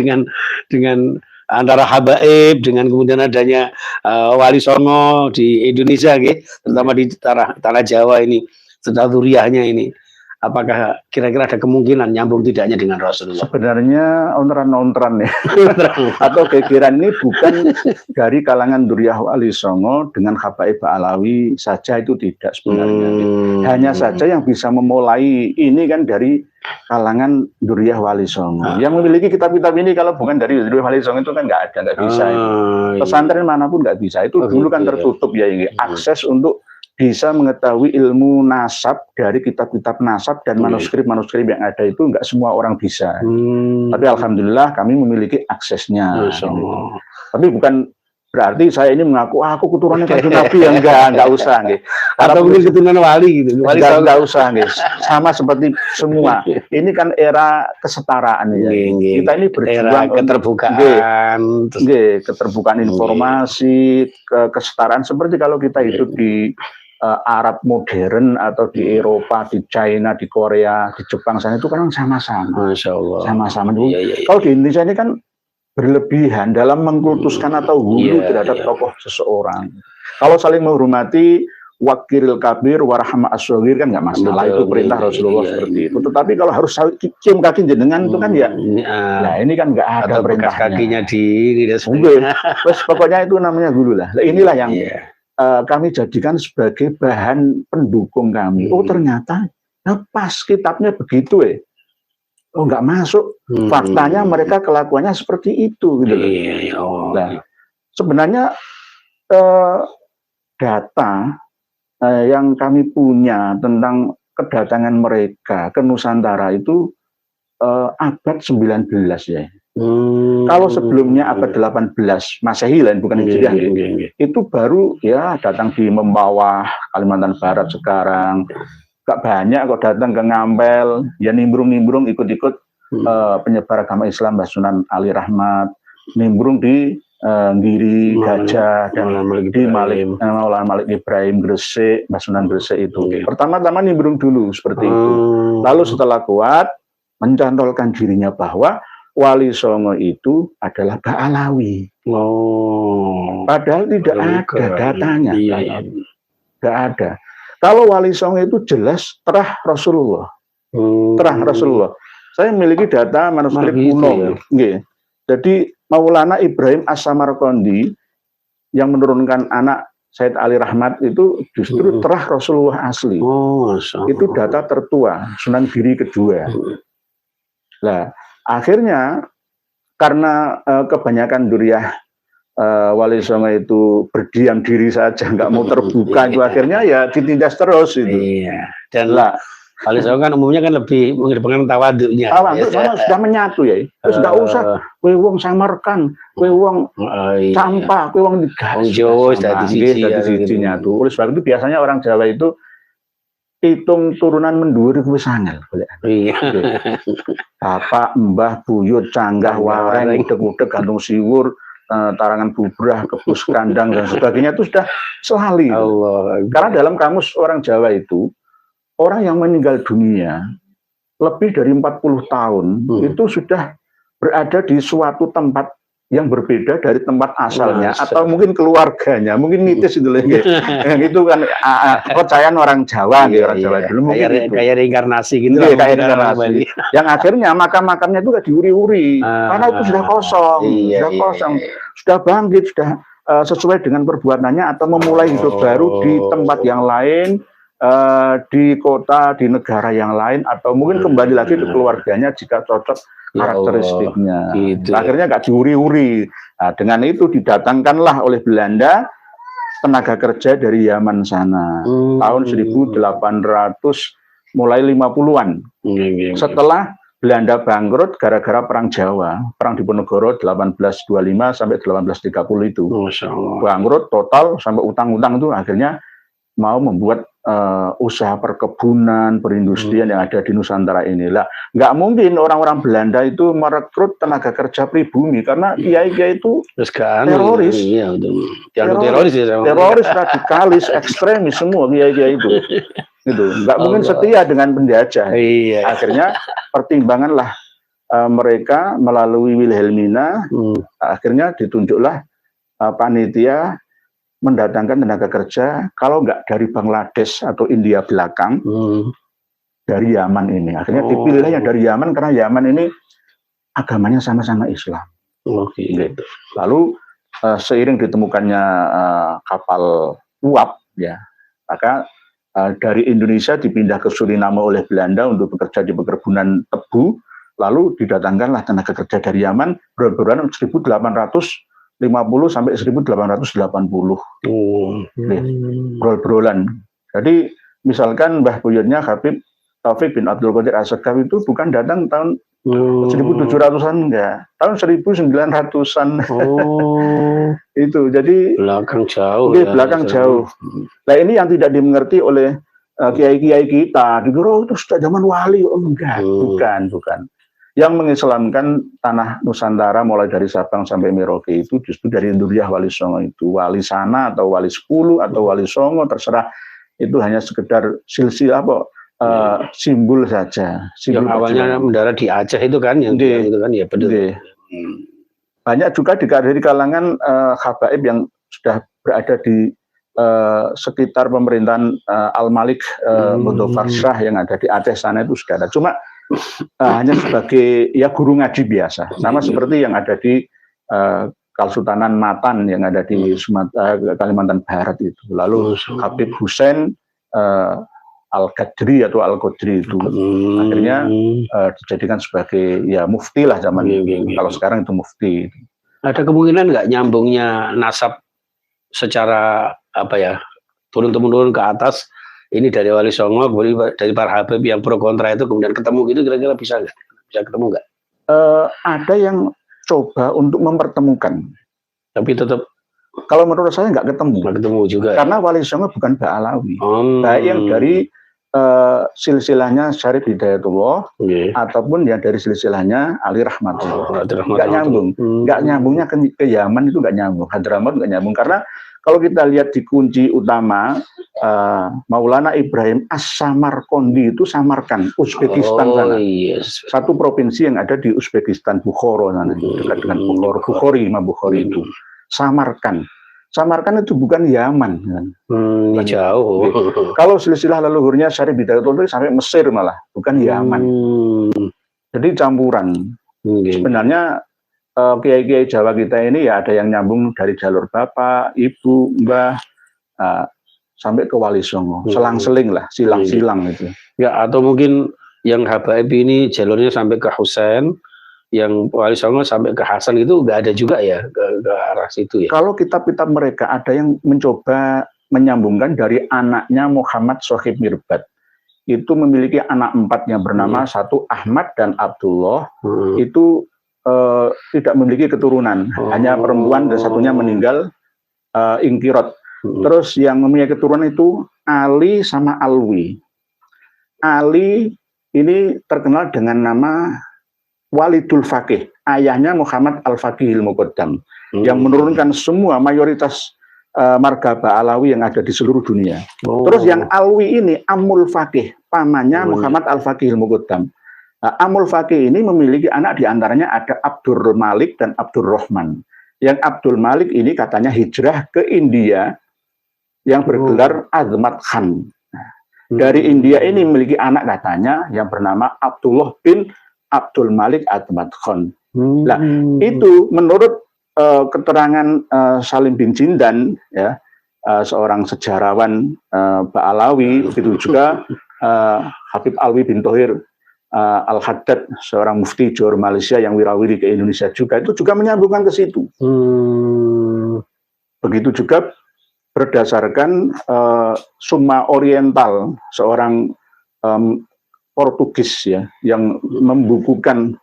dengan antara habaib dengan kemudian adanya Wali Songo di Indonesia gitu, terutama di tanah Jawa ini, seduluriahnya ini. Apakah kira-kira ada kemungkinan nyambung tidaknya dengan Rasulullah? Sebenarnya ontran-ontran ya. Atau kekiran ini bukan dari kalangan Duriyah Wali Songo dengan Habaib Alawi saja, itu tidak sebenarnya. Hanya saja yang bisa memulai ini kan dari kalangan Duriyah Wali Songo. Yang memiliki kitab-kitab ini kalau bukan dari Duriyah Wali Songo itu kan nggak ada, nggak bisa. Pesantren manapun nggak bisa. Itu dulu kan tertutup ya ini. Akses untuk bisa mengetahui ilmu nasab dari kitab-kitab nasab dan manuskrip-manuskrip yang ada itu nggak semua orang bisa. Tapi alhamdulillah kami memiliki aksesnya. Tapi bukan berarti saya ini mengaku aku keturunannya kayak Nabi, yang enggak usah nggih. Atau mungkin keturunan wali gitu. Wali enggak usah nggih. Sama seperti semua. Ini kan era kesetaraan ya. Kita ini berjuang era keterbukaan, keterbukaan informasi, kesetaraan, seperti kalau kita hidup di Arab modern atau di Eropa, di China, di Korea, di Jepang sana itu kan sama-sama. Masya Allah. Sama-sama. Kalau di Indonesia ini kan berlebihan dalam mengkultuskan atau hulu terhadap tokoh seseorang. Kalau saling menghormati wakiril kabir warahma as-shaghir kan nggak masalah, itu perintah Rasulullah seperti itu. Tetapi kalau harus cium kaki jenengan itu kan ya, nah ini kan nggak ada perintahnya. Kakinya di pokoknya itu namanya hulu lah. Inilah yang kami jadikan sebagai bahan pendukung kami. Oh ternyata pas kitabnya begitu oh nggak masuk. Faktanya mereka kelakuannya seperti itu gitu. Nah, sebenarnya data yang kami punya tentang kedatangan mereka ke Nusantara itu abad 19 ya. Kalau sebelumnya abad 18 Masehi lain bukan Hijriah, itu baru ya datang di Membawah, Kalimantan Barat sekarang. Gak banyak kok datang ke Ngampel, ya nimbrung-nimbrung ikut-ikut penyebar agama Islam Mbah Sunan Ali Rahmat, nimbrung di Giri, Gajah, dan di Maulana Malik Ibrahim Gresik, Mbah Sunan Gresik itu. Pertama-tama nimbrung dulu seperti itu. Lalu setelah kuat, mencantolkan dirinya bahwa Wali Songo itu adalah Ba'alawi. Padahal tidak ada datanya. Tidak ada. Kalau Wali Songo itu jelas terah Rasulullah. Terah Rasulullah. Saya memiliki data manuskrip kuno. Ya. Jadi Maulana Ibrahim As-Samarqandi yang menurunkan anak Said Ali Rahmat itu justru terah Rasulullah asli. Itu data tertua, Sunan Giri kedua. Nah, akhirnya karena kebanyakan duriah Wali Songo itu berdiam diri saja, nggak mau terbuka, itu akhirnya ya ditindas terus itu. Dan lah. Wali Songo kan umumnya kan lebih mengedepankan tawaduknya. Tawaduk sama sudah menyatu ya. Terus nggak usah kowe wong Samarkan, kowe wong Campa, kowe wong Jawa dari siji nyatu. Oleh sebab itu biasanya orang Jawa itu hitung turunan mendur kuwi sangel. Iya. Bapak, mbah, buyut, canggah, wareng, udeg-udeg, gantung siwur, tarangan bubrah, kebus kandang dan sebagainya itu sudah selali. Karena dalam kamus orang Jawa itu orang yang meninggal dunia lebih dari 40 tahun itu sudah berada di suatu tempat yang berbeda dari tempat asalnya atau mungkin keluarganya, mungkin mitis itu lagi. Yang itu kan kepercayaan orang Jawa, orang Jawa dulu mungkin kayak reinkarnasi gitu. Kayak reinkarnasi. Yang akhirnya makam-makamnya itu gak diuri-uri karena itu sudah kosong, sudah bangkit, sudah sesuai dengan perbuatannya atau memulai hidup baru di tempat yang lain. Di kota, di negara yang lain, atau mungkin kembali lagi ke keluarganya jika cocok karakteristiknya. Gitu. Akhirnya gak diuri-uri. Nah, dengan itu didatangkanlah oleh Belanda tenaga kerja dari Yaman sana tahun 1800 mulai 50-an. Setelah Belanda bangkrut gara-gara perang Jawa, perang Diponegoro 1825 sampai 1830 itu. Bangkrut total sampai utang-utang itu akhirnya mau membuat usaha perkebunan, perindustrian yang ada di Nusantara inilah. Nggak mungkin orang-orang Belanda itu merekrut tenaga kerja pribumi karena kiai-kiai itu teroris, teroris, radikalis, ekstremis semua kiai-kiai itu. Gitu. Nggak mungkin setia dengan penjajah. Akhirnya pertimbanganlah mereka melalui Wilhelmina, akhirnya ditunjuklah panitia mendatangkan tenaga kerja kalau nggak dari Bangladesh atau India belakang, dari Yaman ini. Akhirnya dipilihlah yang dari Yaman karena Yaman ini agamanya sama-sama Islam. Gitu. Lalu seiring ditemukannya kapal uap, ya, maka dari Indonesia dipindah ke Suriname oleh Belanda untuk bekerja di perkebunan tebu. Lalu didatangkanlah tenaga kerja dari Yaman berbulan 1850 sampai 1880. Brol-brolan. Jadi misalkan Mbah Buyutnya Habib Taufik bin Abdul Qadir As-Segaf itu bukan datang tahun 1700-an enggak, tahun 1900-an. Itu jadi belakang jauh. Belakang jauh. Nah, ini yang tidak dimengerti oleh kiai-kiai kita. Dikira itu sudah zaman wali. Enggak, bukan. Yang mengislamkan tanah Nusantara mulai dari Sabang sampai Merauke itu justru dari Duriah Wali Songo itu. Wali sana atau Wali 10 atau Wali Songo terserah, itu hanya sekedar silsilah simbol saja. Simbol yang awalnya mendarat di Aceh itu kan, yang itu kan ya betul. Banyak juga dari kalangan habaib yang sudah berada di sekitar pemerintahan Al-Malik Muzaffar Shah yang ada di Aceh sana itu sudah ada. Cuma hanya sebagai ya guru ngaji biasa, sama seperti yang ada di Kesultanan Matan yang ada di Kalimantan Barat itu. Lalu Habib Hussein Al-Qadri atau Al-Qadri itu akhirnya dijadikan sebagai ya mufti lah zaman kalau sekarang itu mufti. Ada kemungkinan nggak nyambungnya nasab secara turun-temurun ke atas? Ini dari Wali Songo, dari para habib yang pro kontra itu kemudian ketemu gitu, kira-kira bisa nggak? Bisa ketemu nggak? Ada yang coba untuk mempertemukan, tapi tetap kalau menurut saya nggak ketemu. Nggak ketemu juga. Karena Wali Songo bukan Ba'alawi, baik yang dari silsilahnya Syarif Hidayatullah, ataupun yang dari silsilahnya Ali Rahmatullah. Nggak nyambung. Nggak nyambungnya ke Yaman itu nggak nyambung. Hadramaut nggak nyambung. Karena kalau kita lihat di kunci utama, Maulana Ibrahim As-Samarqandi itu Samarkand, Uzbekistan sana. Yes. Satu provinsi yang ada di Uzbekistan, Bukhara sana, dekat dengan Bukhara. Imam Bukhari itu. Samarkand. Samarkand itu bukan Yaman, kan? Jauh. Kalau silsilah leluhurnya Syarif Hidayatullah sampai Mesir malah, bukan Yaman. Jadi campuran. Sebenarnya kiai-kiai Jawa kita ini ya ada yang nyambung dari jalur bapak, ibu, mbah, sampai ke Wali Songo, selang-seling lah, silang-silang itu. Ya, atau mungkin yang Habaib ini jalurnya sampai ke Husain, yang Wali Songo sampai ke Hasan itu nggak ada juga ya ke arah situ ya. Kalau kitab-kitab mereka ada yang mencoba menyambungkan dari anaknya Muhammad Sohib Mirbat. Itu memiliki anak 4 yang bernama satu Ahmad dan Abdullah. Itu tidak memiliki keturunan, hanya perempuan dan satunya meninggal ingkirot. Terus yang memiliki keturunan itu Ali sama Alwi. Ali ini terkenal dengan nama Walidul Faqih, ayahnya Muhammad Al-Faqihil Muqaddam, yang menurunkan semua mayoritas margaba Alawi yang ada di seluruh dunia. Terus yang Alwi ini Amul Faqih, pamannya Muhammad Al-Faqihil Muqaddam. Amul Faqih ini memiliki anak, diantaranya ada Abdur Malik dan Abdur Rahman. Yang Abdul Malik ini katanya hijrah ke India yang bergelar Azmat Khan. Dari India ini memiliki anak katanya yang bernama Abdullah bin Abdul Malik Azmat Khan. Nah, itu menurut keterangan Salim bin Jindan, ya, seorang sejarawan Ba'alawi, begitu juga Habib Alwi bin Thohir Al-Haddad, seorang mufti Johor Malaysia yang wirawiri ke Indonesia juga, itu juga menyambungkan ke situ. Begitu juga berdasarkan Summa Oriental, seorang Portugis ya, yang membukukan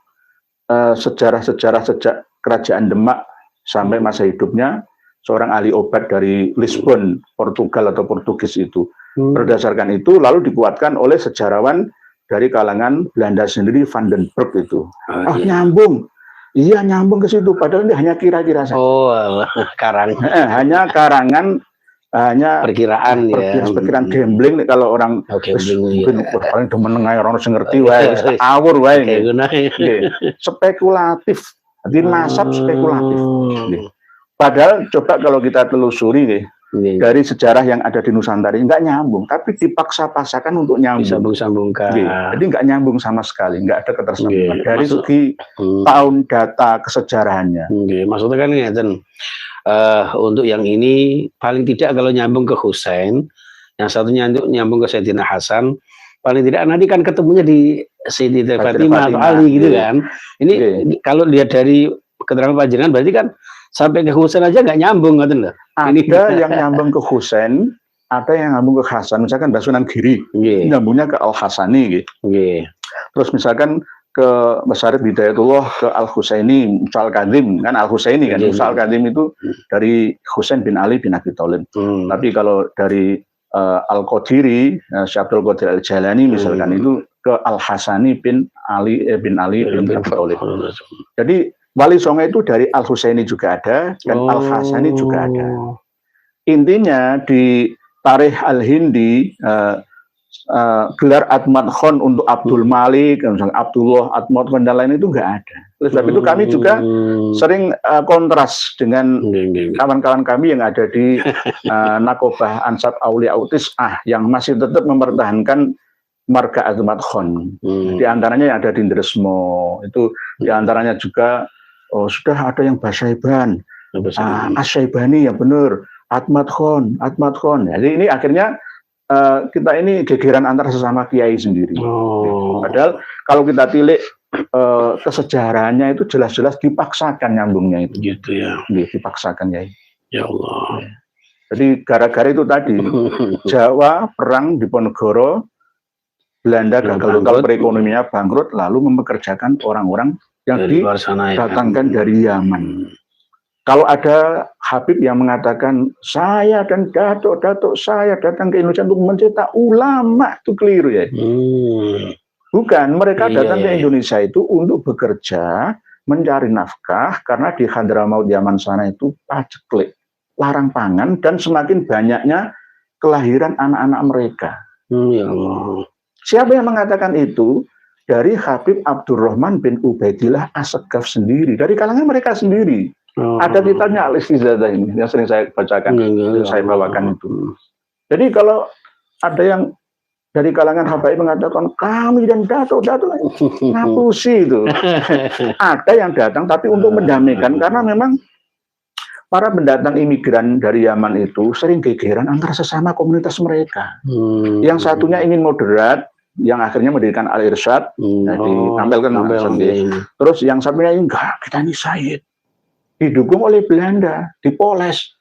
sejarah-sejarah sejak kerajaan Demak sampai masa hidupnya, seorang ahli obat dari Lisbon, Portugal atau Portugis itu. Berdasarkan itu lalu dikuatkan oleh sejarawan dari kalangan Belanda sendiri, Van den Berg itu. Nyambung. Iya, nyambung ke situ, padahal ini hanya kira-kira saja. Hanya karangan, hanya perkiraan ya, perkiraan gambling kalau orang mungkin paling demen orang harus ngerti wae, awur wae, spekulatif, jadi nasab spekulatif. Padahal coba kalau kita telusuri dari sejarah yang ada di Nusantara nggak nyambung, tapi dipaksa-paksakan untuk nyambung. Disambung-sambungkan. Jadi nggak nyambung sama sekali, nggak ada ketersambungan dari segi tahun data kesejarahannya. Maksudnya kan ngeten. Untuk yang ini paling tidak kalau nyambung ke Husain, yang satunya nyambung ke Sayyidina Hasan, paling tidak nanti kan ketemunya di Sayyidah Fatimah atau Ali gitu kan. Ini kalau lihat dari keterangan panjenengan berarti kan sampai ke Husain aja nggak nyambung, ngerti nggak? Ada yang nyambung ke Husain, ada yang nyambung ke Hasan. Misalkan Sunan Giri, nyambungnya ke Al Hasani gitu. Terus misalkan ke Syarif Hidayatullah ke Al-Husaini, Musa Al-Kadzim, kan Al-Husaini kan, Musa Al-Kadzim itu dari Husain bin Ali bin Abi Thalib. Tapi kalau dari Al-Qadiri, Syekh Abdul Qadir Al-Jalani misalkan itu ke Al-Hasani bin Ali bin Abi Thalib. Jadi Wali Songo itu dari Al-Husaini juga ada dan Al-Hasani juga ada. Intinya di Tarikh Al-Hindi gelar Azmat Khan untuk Abdul Malik, Abdullah, Azmat Khan dan lain itu nggak ada. Oleh sebab itu kami juga sering kontras dengan kawan-kawan kami yang ada di Nakobah Ansab Aulia Autisah yang masih tetap mempertahankan marga Azmat Khan. Di antaranya yang ada di Ndresmo, itu di antaranya juga sudah ada yang Basyaiban, Asyaibani yang benar, Azmat Khan. Jadi ini akhirnya kita ini gegeran antara sesama kiai sendiri. Padahal kalau kita tilik kesejarahannya itu jelas-jelas dipaksakan nyambungnya itu. Gitu ya. Dipaksakan ya. Ya Allah. Jadi gara-gara itu tadi Jawa perang di Ponegoro, Belanda gagal total perekonomiannya bangkrut, lalu mempekerjakan orang-orang yang didatangkan dari Yaman. Kalau ada Habib yang mengatakan saya dan datuk-datuk saya datang ke Indonesia untuk mencetak ulama, itu keliru ya. Bukan, mereka datang ke Indonesia itu untuk bekerja, mencari nafkah, karena di Hadramaut Yaman sana itu paceklik, larang pangan, dan semakin banyaknya kelahiran anak-anak mereka. Ya Allah. Siapa yang mengatakan itu? Dari Habib Abdurrahman bin Ubaidillah As-Segaf sendiri, dari kalangan mereka sendiri. Ada kitabnya Al-Istizadah ini yang sering saya bacakan, saya bawakan itu. Jadi kalau ada yang dari kalangan habaib mengatakan kami dan datuk-datuk, ngapusi itu. Ada yang datang tapi untuk mendamaikan, karena memang para pendatang imigran dari Yaman itu sering gegeran antara sesama komunitas mereka. Yang satunya ingin moderat, yang akhirnya mendirikan Al-Irsyad, ditampilkan terus yang satunya enggak, kita ini Sayyid, didukung oleh Belanda, dipoles.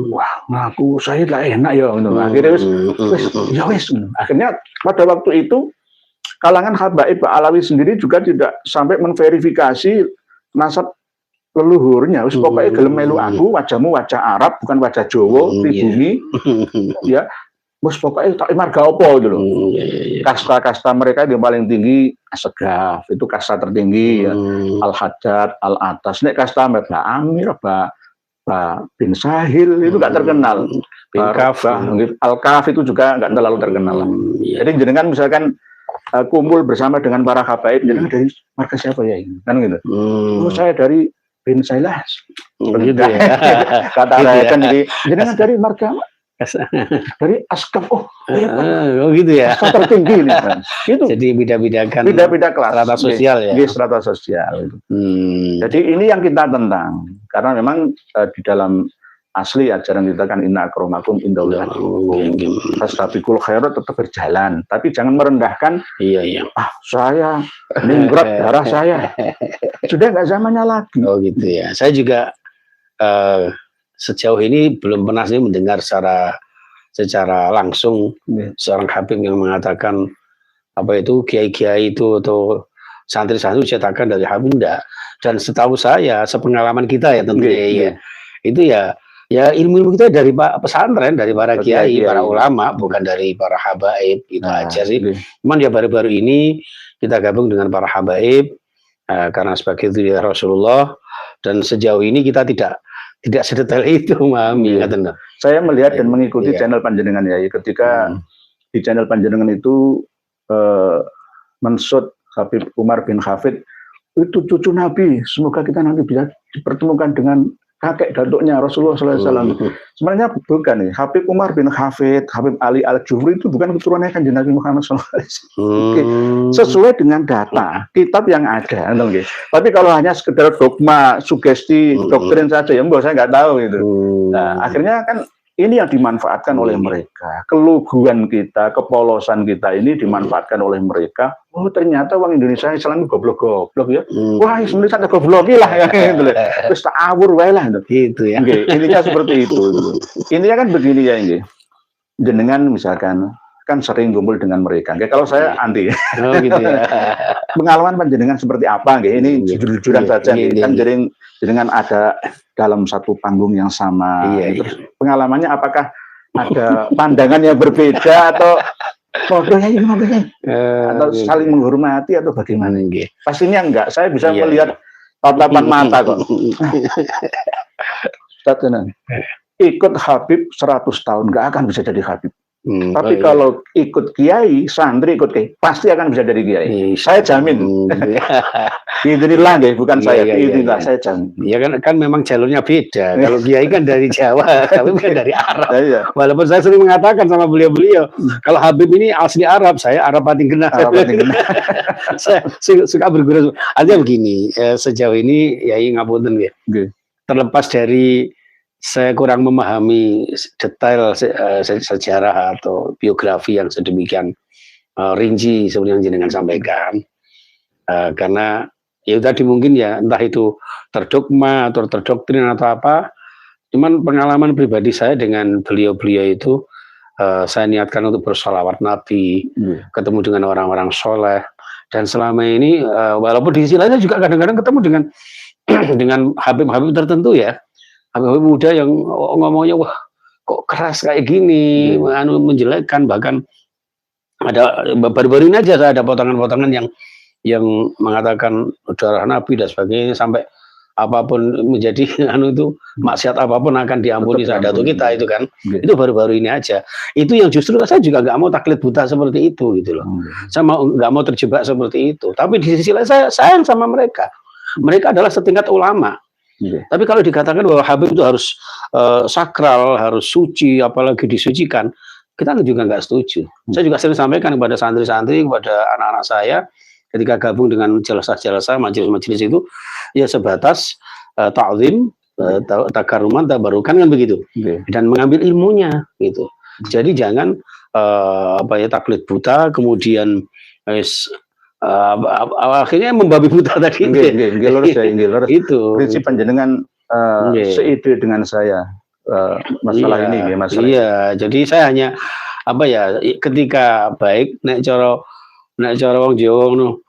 Wah, ngaku saya lah enak ya. Akhirnya akhirnya pada waktu itu kalangan habaib Alawi sendiri juga tidak sampai memverifikasi nasab leluhurnya. Pokoknya gelem melu aku, wajahmu wajah Arab, bukan wajah Jawa, pribumi. Ya, pokoknya tak marga apa gitu loh. Kasta-kasta mereka yang paling tinggi As-Segaf, itu kasta tertinggi ya. Al-Hajjat, Al-Atas, nek kasta Mbak Amir, Mbak bin Sahil itu nggak terkenal. Bin Kaf, Al-Kaf itu juga nggak terlalu terkenal. Jadi jenengan misalkan kumpul bersama dengan para habaib, jenengan dari marga siapa ya ini? Kan gitu. Saya dari bin Sahil. Begitu ya. Kata saya kan jadi jenengan dari marga dari As-Segaf. Oh gitu ya. Kasta tertinggi ini kan. Itu. Jadi beda-bedakan beda-beda kelas, strata sosial ya. Strata sosial. Jadi ini yang kita tentang, karena memang di dalam asli ajaran kita kan inna akramakum indallahi atqakum. Fastabiqul khairat tetap berjalan, tapi jangan merendahkan. Saya ningrat darah saya. Sudah nggak zamannya lagi. Oh gitu ya. Saya juga sejauh ini belum pernah sih mendengar secara langsung seorang habib yang mengatakan apa itu kiai-kiai itu atau santri-santri cetakan dari habib, enggak. Dan setahu saya, sepengalaman kita ya tentunya itu ya ilmu kita dari pesantren, dari para kiai, para ulama, bukan dari para habaib, itu aja sih. Cuman ya baru-baru ini kita gabung dengan para habaib karena sebagai itu ya Rasulullah, dan sejauh ini kita tidak sedetail itu memahami. Saya melihat dan mengikuti channel panjenengan ya, ketika di channel panjenengan itu mensut Habib Umar bin Hafid itu cucu Nabi, semoga kita nanti bisa dipertemukan dengan kakek datuknya Rasulullah SAW. Sebenarnya bukan nih, Habib Umar bin Hafid, Habib Ali Al-Jufri itu bukan keturunannya Kanjeng Nabi Muhammad SAW. Sesuai dengan data kitab yang ada. Tapi kalau hanya sekedar dogma, sugesti, doktrin saja, ya saya nggak tahu gitu. Nah, akhirnya kan ini yang dimanfaatkan oleh mereka. Keluguan kita, kepolosan kita ini dimanfaatkan oleh mereka. Oh ternyata orang Indonesia Islam goblok-goblok ya. Wah Indonesia ada goblok lah ya. Terus tak awur wae lah. Gitu ya. Intinya seperti itu. Intinya kan begini ya ini. Jenengan misalkan kan sering kumpul dengan mereka. Kalau saya anti. Oh gitu ya. Pengalaman panjenengan seperti apa? Ini jujur-jujuran saja. Kan jenengan ada dalam satu panggung yang sama. Terus pengalamannya apakah ada pandangan yang berbeda atau atau saling menghormati atau bagaimana? Pastinya enggak. Saya bisa melihat tatapan mata kok. Ikut Habib 100 tahun nggak akan bisa jadi Habib. Tapi kalau ikut kiai, santri ikut kiai, pasti akan bisa jadi kiai. Saya jamin. Inilah bukan saya. Inilah saya jamin. Ya kan memang jalurnya beda. Kalau kiai kan dari Jawa, Habib kan dari Arab. Walaupun saya sering mengatakan sama beliau-beliau, kalau Habib ini asli Arab, saya Arab pating kena. Saya suka bergurau. Artinya begini, sejauh ini Yai ngapunten ya. Terlepas dari saya kurang memahami detail sejarah atau biografi yang sedemikian rinci seperti yang jenengan sampaikan, karena ya tadi mungkin ya entah itu terdogma atau terdoktrin atau apa, cuman pengalaman pribadi saya dengan beliau-beliau itu saya niatkan untuk bersolawat Nabi, ketemu dengan orang-orang soleh, dan selama ini walaupun di sisi lainnya juga kadang-kadang ketemu dengan dengan Habib-Habib tertentu ya, Habib-Habib muda yang ngomongnya wah kok keras kayak gini, menjelekkan, bahkan ada baru-baru ini aja ada potongan-potongan yang mengatakan darah Nabi dan sebagainya, sampai apapun menjadi itu maksiat apapun akan diampuni sadatu kita itu kan. Itu baru-baru ini aja. Itu yang justru saya juga nggak mau taklid buta seperti itu gitu loh. Saya nggak mau terjebak seperti itu. Tapi di sisi lain saya sayang sama mereka. Mereka adalah setingkat ulama. Tapi kalau dikatakan bahwa Habib itu harus sakral, harus suci, apalagi disucikan, kita juga nggak setuju. Saya juga sering sampaikan kepada santri-santri, kepada anak-anak saya, ketika gabung dengan jelasah-jelasah majelis-majelis itu, ya sebatas ta'zim, takaruman, tabarukan kan begitu, dan mengambil ilmunya gitu. Jadi jangan taklid buta, kemudian akhirnya membabi buta tadi. Itu prinsip panjenengan seide dengan saya masalah ini ya, masalah. Iya, jadi saya hanya ketika baik nek cara wong Jawa ngono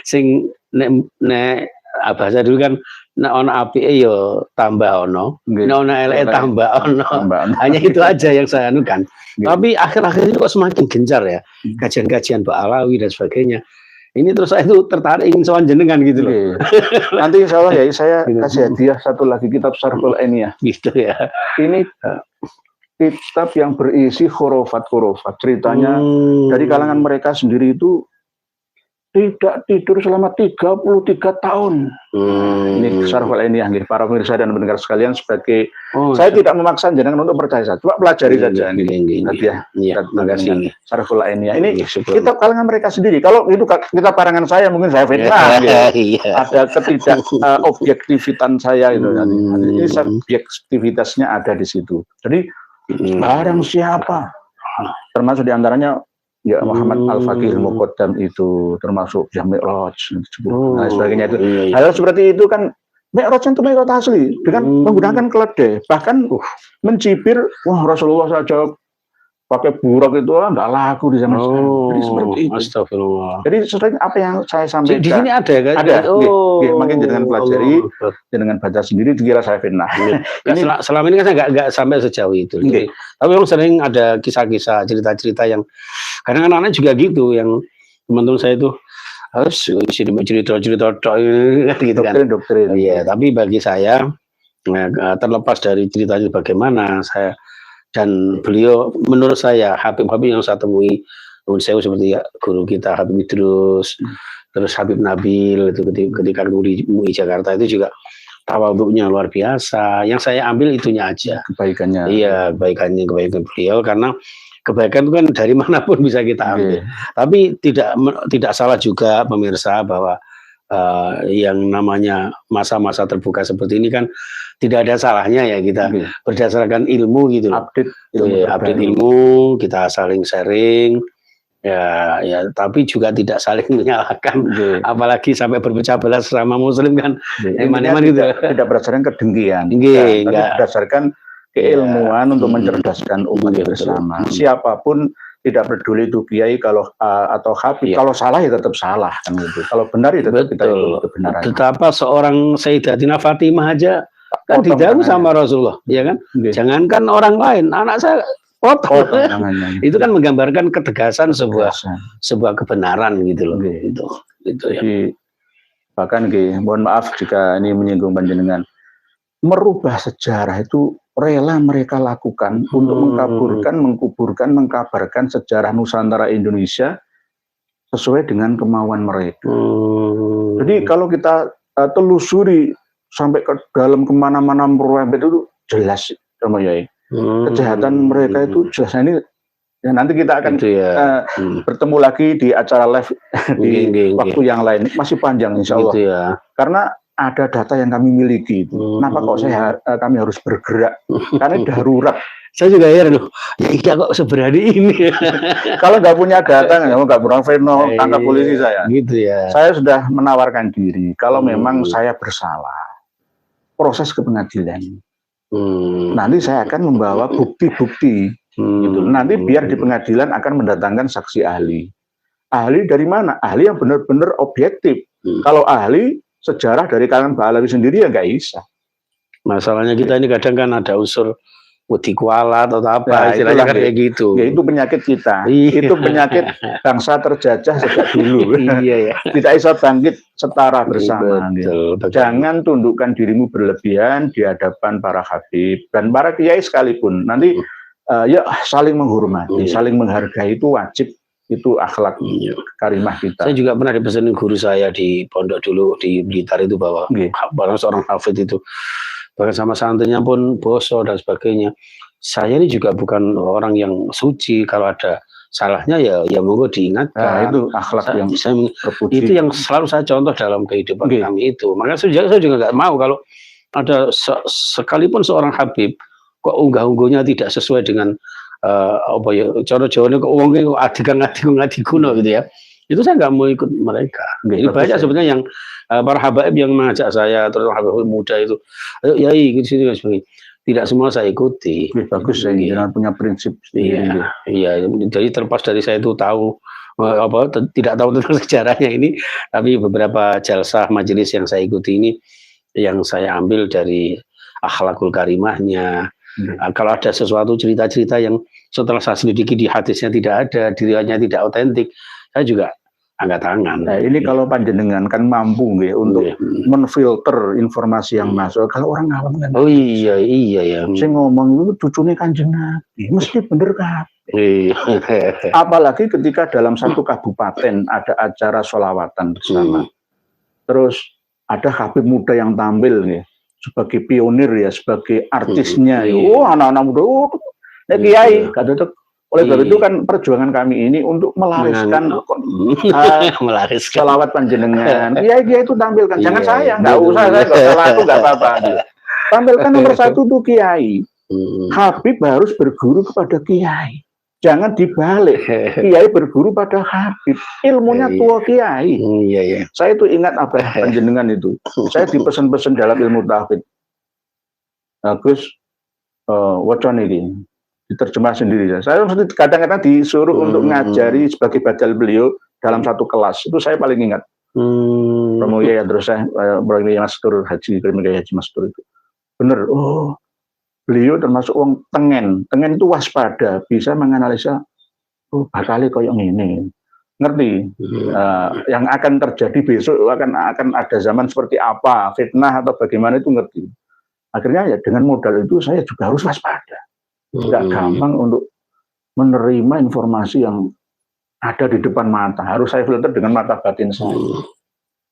sing nek bahasa dulu kan nek ana apike ya tambah ono, nek ana eleke tambah ono. Hanya itu aja yang saya anukan. Tapi akhir-akhir ini kok semakin gencar ya kajian-kajian Mbak Alawi dan sebagainya. Ini terus saya itu tertarik ingin soal jenengan gitu loh. Nanti insya Allah ya saya kasih hadiah satu lagi kitab Syarhul Ainiyah. Gitu ya. Ini kitab yang berisi khurafat-khurafat. Ceritanya dari kalangan mereka sendiri itu tidak tidur selama 33 tahun. Ini Syarhul Ainiyah nih, para pemirsa dan pendengar sekalian, sebagai saya tidak memaksa jenengan untuk percaya saja, coba pelajari saja ini. Terima kasih. Syarhul Ainiyah ini kitab kalangan mereka sendiri. Kalau itu kitab karangan saya mungkin saya fitnah. Ada ketidak objektivitas saya itu. Ini subjektivitasnya ada di situ. Jadi barang siapa, termasuk diantaranya ya Muhammad Al-Faqih Al-Muqaddam itu, termasuk ya Mi'raj dan sebagainya itu. Hal seperti itu kan Mi'raj itu Mi'raj asli dengan menggunakan keledai, bahkan mencibir wah Rasulullah saja pakai burak itu nggak laku di zaman sekarang. Jadi seperti itu. Astagfirullah. Jadi sering apa yang saya sampaikan di sini ada kan? Ada. Makin dengan pelajari, dengan baca sendiri dikira saya fitnah. Selama ini kan saya nggak sampai sejauh itu. Jadi, tapi memang sering ada kisah-kisah, cerita-cerita yang kadang anak-anak juga gitu, yang teman-teman saya itu harus cerita-cerita gitu kan. Doktrin. Iya, tapi bagi saya terlepas dari ceritanya bagaimana saya dan beliau, menurut saya Habib-Habib yang saya temui, saya seperti guru kita Habib Idrus, terus Habib Nabil itu ketika di MUI Jakarta itu juga tawadhu'nya luar biasa. Yang saya ambil itunya aja, kebaikan beliau, karena kebaikan itu kan dari manapun bisa kita ambil. Tapi tidak salah juga pemirsa bahwa yang namanya masa-masa terbuka seperti ini kan tidak ada salahnya ya kita berdasarkan ilmu gitu loh. Update ilmu, kita saling sharing ya, tapi juga tidak saling menyalahkan, apalagi sampai berpecah belah sesama muslim kan. Eman-eman gitu. Tidak berdasarkan kedengkian, tapi berdasarkan keilmuan untuk mencerdaskan umat bersama. Siapapun, tidak peduli itu kiai atau habib, kalau salah ya tetap salah kan gitu. Kalau benar ya tetap kita ikut kebenaran. Betapa seorang Sayyidatina Fatimah aja kan dijauh sama Rasulullah, ya kan? Jangankan orang lain, anak saya potong. Itu kan menggambarkan ketegasan sebuah kebenaran gitu loh. Itu ya. Jadi, bahkan mohon maaf jika ini menyinggung panjenengan, merubah sejarah itu rela mereka lakukan untuk mengkuburkan, mengkabarkan sejarah Nusantara Indonesia sesuai dengan kemauan mereka. Jadi kalau kita telusuri sampai ke dalam kemana-mana merembet itu jelas, sama Yai. Kejahatan mereka itu jelas. Nah, ini ya nanti kita akan bertemu lagi di acara live di waktu yang lain. Masih panjang insya Allah. Gitu ya. Karena ada data yang kami miliki itu. Kenapa kok kami harus bergerak? Karena darurat. Saya juga heran loh, ya iya kok seberani ini. Kalau nggak punya data, nggak pernah Veno tangkap polisi saya. Gitu ya. Saya sudah menawarkan diri. Kalau memang saya bersalah, proses ke pengadilan. Nanti saya akan membawa bukti-bukti. Gitu. Nanti biar di pengadilan akan mendatangkan saksi ahli. Ahli dari mana? Ahli yang benar-benar objektif. Kalau ahli sejarah dari kalangan Ba'alawi sendiri ya nggak bisa. Masalahnya kita ini kadang kan ada unsur wedi kualat atau apa, istilahnya kan kayak gitu. Ya, itu penyakit kita. Itu penyakit bangsa terjajah sejak dulu. Iya ya. Tidak bisa bangkit setara bersama. Betul. Jangan tundukkan dirimu berlebihan di hadapan para habib dan para kiai sekalipun. Nanti ya saling menghormati, saling menghargai itu wajib. Itu akhlak karimah kita. Saya juga pernah dipesanin guru saya di pondok dulu di Blitar itu bahwa seorang hafid itu bahkan sama santrinya pun bosok dan sebagainya. Saya ini juga bukan orang yang suci, kalau ada salahnya ya monggo diingatkan. Nah, itu akhlak yang itu yang selalu saya contoh dalam kehidupan kami itu. Makanya saya juga nggak mau kalau ada sekalipun seorang habib kok unggah-ungguhnya tidak sesuai dengan apa ya cara Jawa kok wong kok adikang-adikuno gitu ya. Itu saya nggak mau ikut mereka. Ini banyak sebenarnya yang para habaib yang mengajak saya, terus habaib muda itu, ayo yai ke sini dan sebagainya. Tidak semua saya ikuti. Bagus ya, jangan punya prinsip sendiri. Iya, jadi terlepas dari saya itu tahu tidak tahu tentang sejarahnya ini, tapi beberapa jalsah majelis yang saya ikuti ini, yang saya ambil dari akhlakul karimahnya. Kalau ada sesuatu cerita-cerita yang setelah saya selidiki di hadisnya tidak ada, dirinya tidak otentik, saya juga angkat tangan. Nah, ini kalau panjenengan kan mampu ya untuk menfilter informasi yang masuk. Kalau orang awam kan. Oh iya ya. Saya ngomong itu cucunya Kanjeng Nabi, mesti bener kan. Apalagi ketika dalam satu kabupaten ada acara sholawatan bersama. Terus ada habib muda yang tampil ya, sebagai pionir ya, sebagai artisnya. Anak-anak muda, kiai, kata oleh sebab itu kan perjuangan kami ini untuk melariskan sholawat panjenengan. Kiai itu tampilkan, jangan saya, nggak usah, saya nggak salah, aku nggak apa-apa. Tampilkan nomor satu tuh kiai. Habib harus berguru kepada kiai. Jangan dibalik, kiai berguru pada habib. Ilmunya tua kiai. Saya itu ingat apa panjenengan itu. Saya dipesan-pesan dalam ilmu tauhid. Gus, wacana ini diterjemah sendiri. Saya kadang-kadang disuruh untuk ngajari sebagai badal beliau dalam satu kelas. Itu saya paling ingat. Romo Yaya terus saya Romo Yaya Mastur Haji Haji Mastur itu. Bener. Oh, beliau termasuk orang tengen. Tengen itu waspada, bisa menganalisa. Oh, bakal koyong ini. Ngerti? Yang akan terjadi besok akan ada zaman seperti apa, fitnah atau bagaimana itu ngerti. Akhirnya ya dengan modal itu saya juga harus waspada. Tidak gampang untuk menerima informasi yang ada di depan mata. Harus saya filter dengan mata batin saya.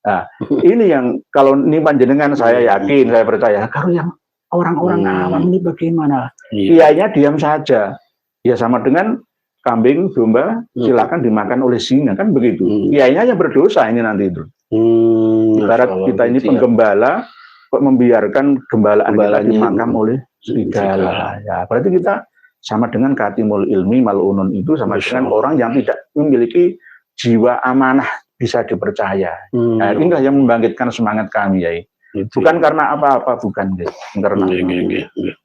Nah, ini yang kalau ini panjenengan saya yakin, saya percaya. Kalau yang orang-orang awam ini bagaimana? Kiainya diam saja. Ya sama dengan kambing, domba, silakan dimakan oleh singa, kan begitu. Kiainya yang berdosa ini nanti itu. Ibarat kita ini penggembala, kok membiarkan gembalaan kita dimakan oleh serigala. Ya, berarti kita sama dengan katimul ilmi mal'unun itu sama dengan orang yang tidak memiliki jiwa amanah bisa dipercaya. Nah, inilah yang membangkitkan semangat kami ya. Bukan karena apa-apa, bukan karena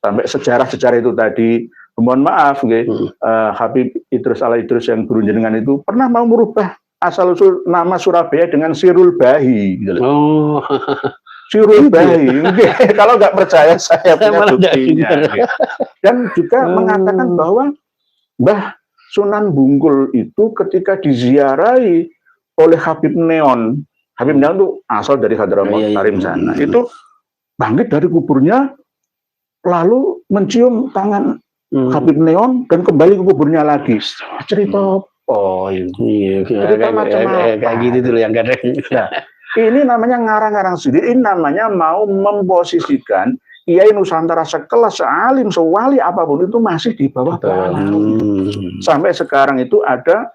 sampai sejarah-sejarah itu tadi. Mohon maaf, Habib Idrus Ala Idrus yang guru jenengan itu pernah mau merubah asal usul nama Surabaya dengan Sirul Bahi. Gitu. Sirul Bahi, kalau nggak percaya saya punya buktinya. Dan juga mengatakan bahwa Mbah Sunan Bungkul itu ketika diziarahi oleh Habib Neon itu asal dari Hadramaut Karim sana, itu bangkit dari kuburnya, lalu mencium tangan Habib Neon dan kembali ke kuburnya lagi. Cerita cerita macam-macam kayak gitu dulu yang kadang. Ini namanya ngarang-ngarang sendiri, ini namanya mau memposisikan Kiai Nusantara sekelas, sealim, sewali apapun itu masih di bawah Ba'alawi. Sampai sekarang itu ada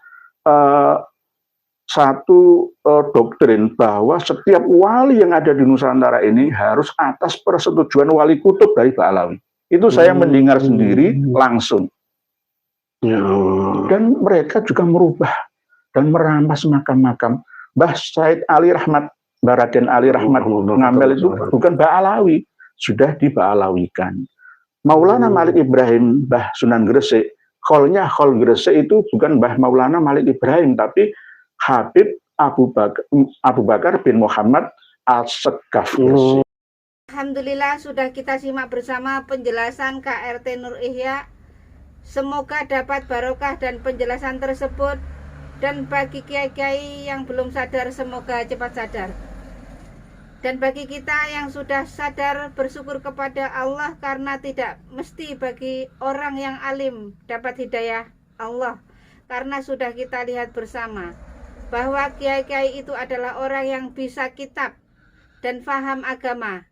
satu doktrin bahwa setiap wali yang ada di Nusantara ini harus atas persetujuan wali kutub dari Ba'alawi. Itu saya mendengar sendiri langsung. Dan mereka juga merubah dan merampas makam-makam. Mbah Said Ali Rahmat, Mbah Raden Ali Rahmat Ngamel itu bukan Ba'alawi, sudah diba'alawikan. Maulana Malik Ibrahim, Mbah Sunan Gresik, kholnya khol Gresik itu bukan Mbah Maulana Malik Ibrahim, tapi Habib Abu Bakar bin Muhammad As-Segaf. Alhamdulillah sudah kita simak bersama penjelasan KRT Nur Ihya. Semoga dapat barokah dan penjelasan tersebut, dan bagi kiai-kiai yang belum sadar semoga cepat sadar. Dan bagi kita yang sudah sadar, bersyukur kepada Allah karena tidak mesti bagi orang yang alim dapat hidayah Allah. Karena sudah kita lihat bersama bahwa kiai-kiai itu adalah orang yang bisa kitab dan faham agama,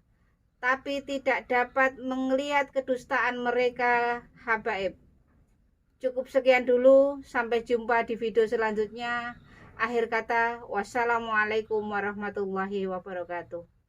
tapi tidak dapat melihat kedustaan mereka, habaib. Cukup sekian dulu, sampai jumpa di video selanjutnya. Akhir kata, wassalamualaikum warahmatullahi wabarakatuh.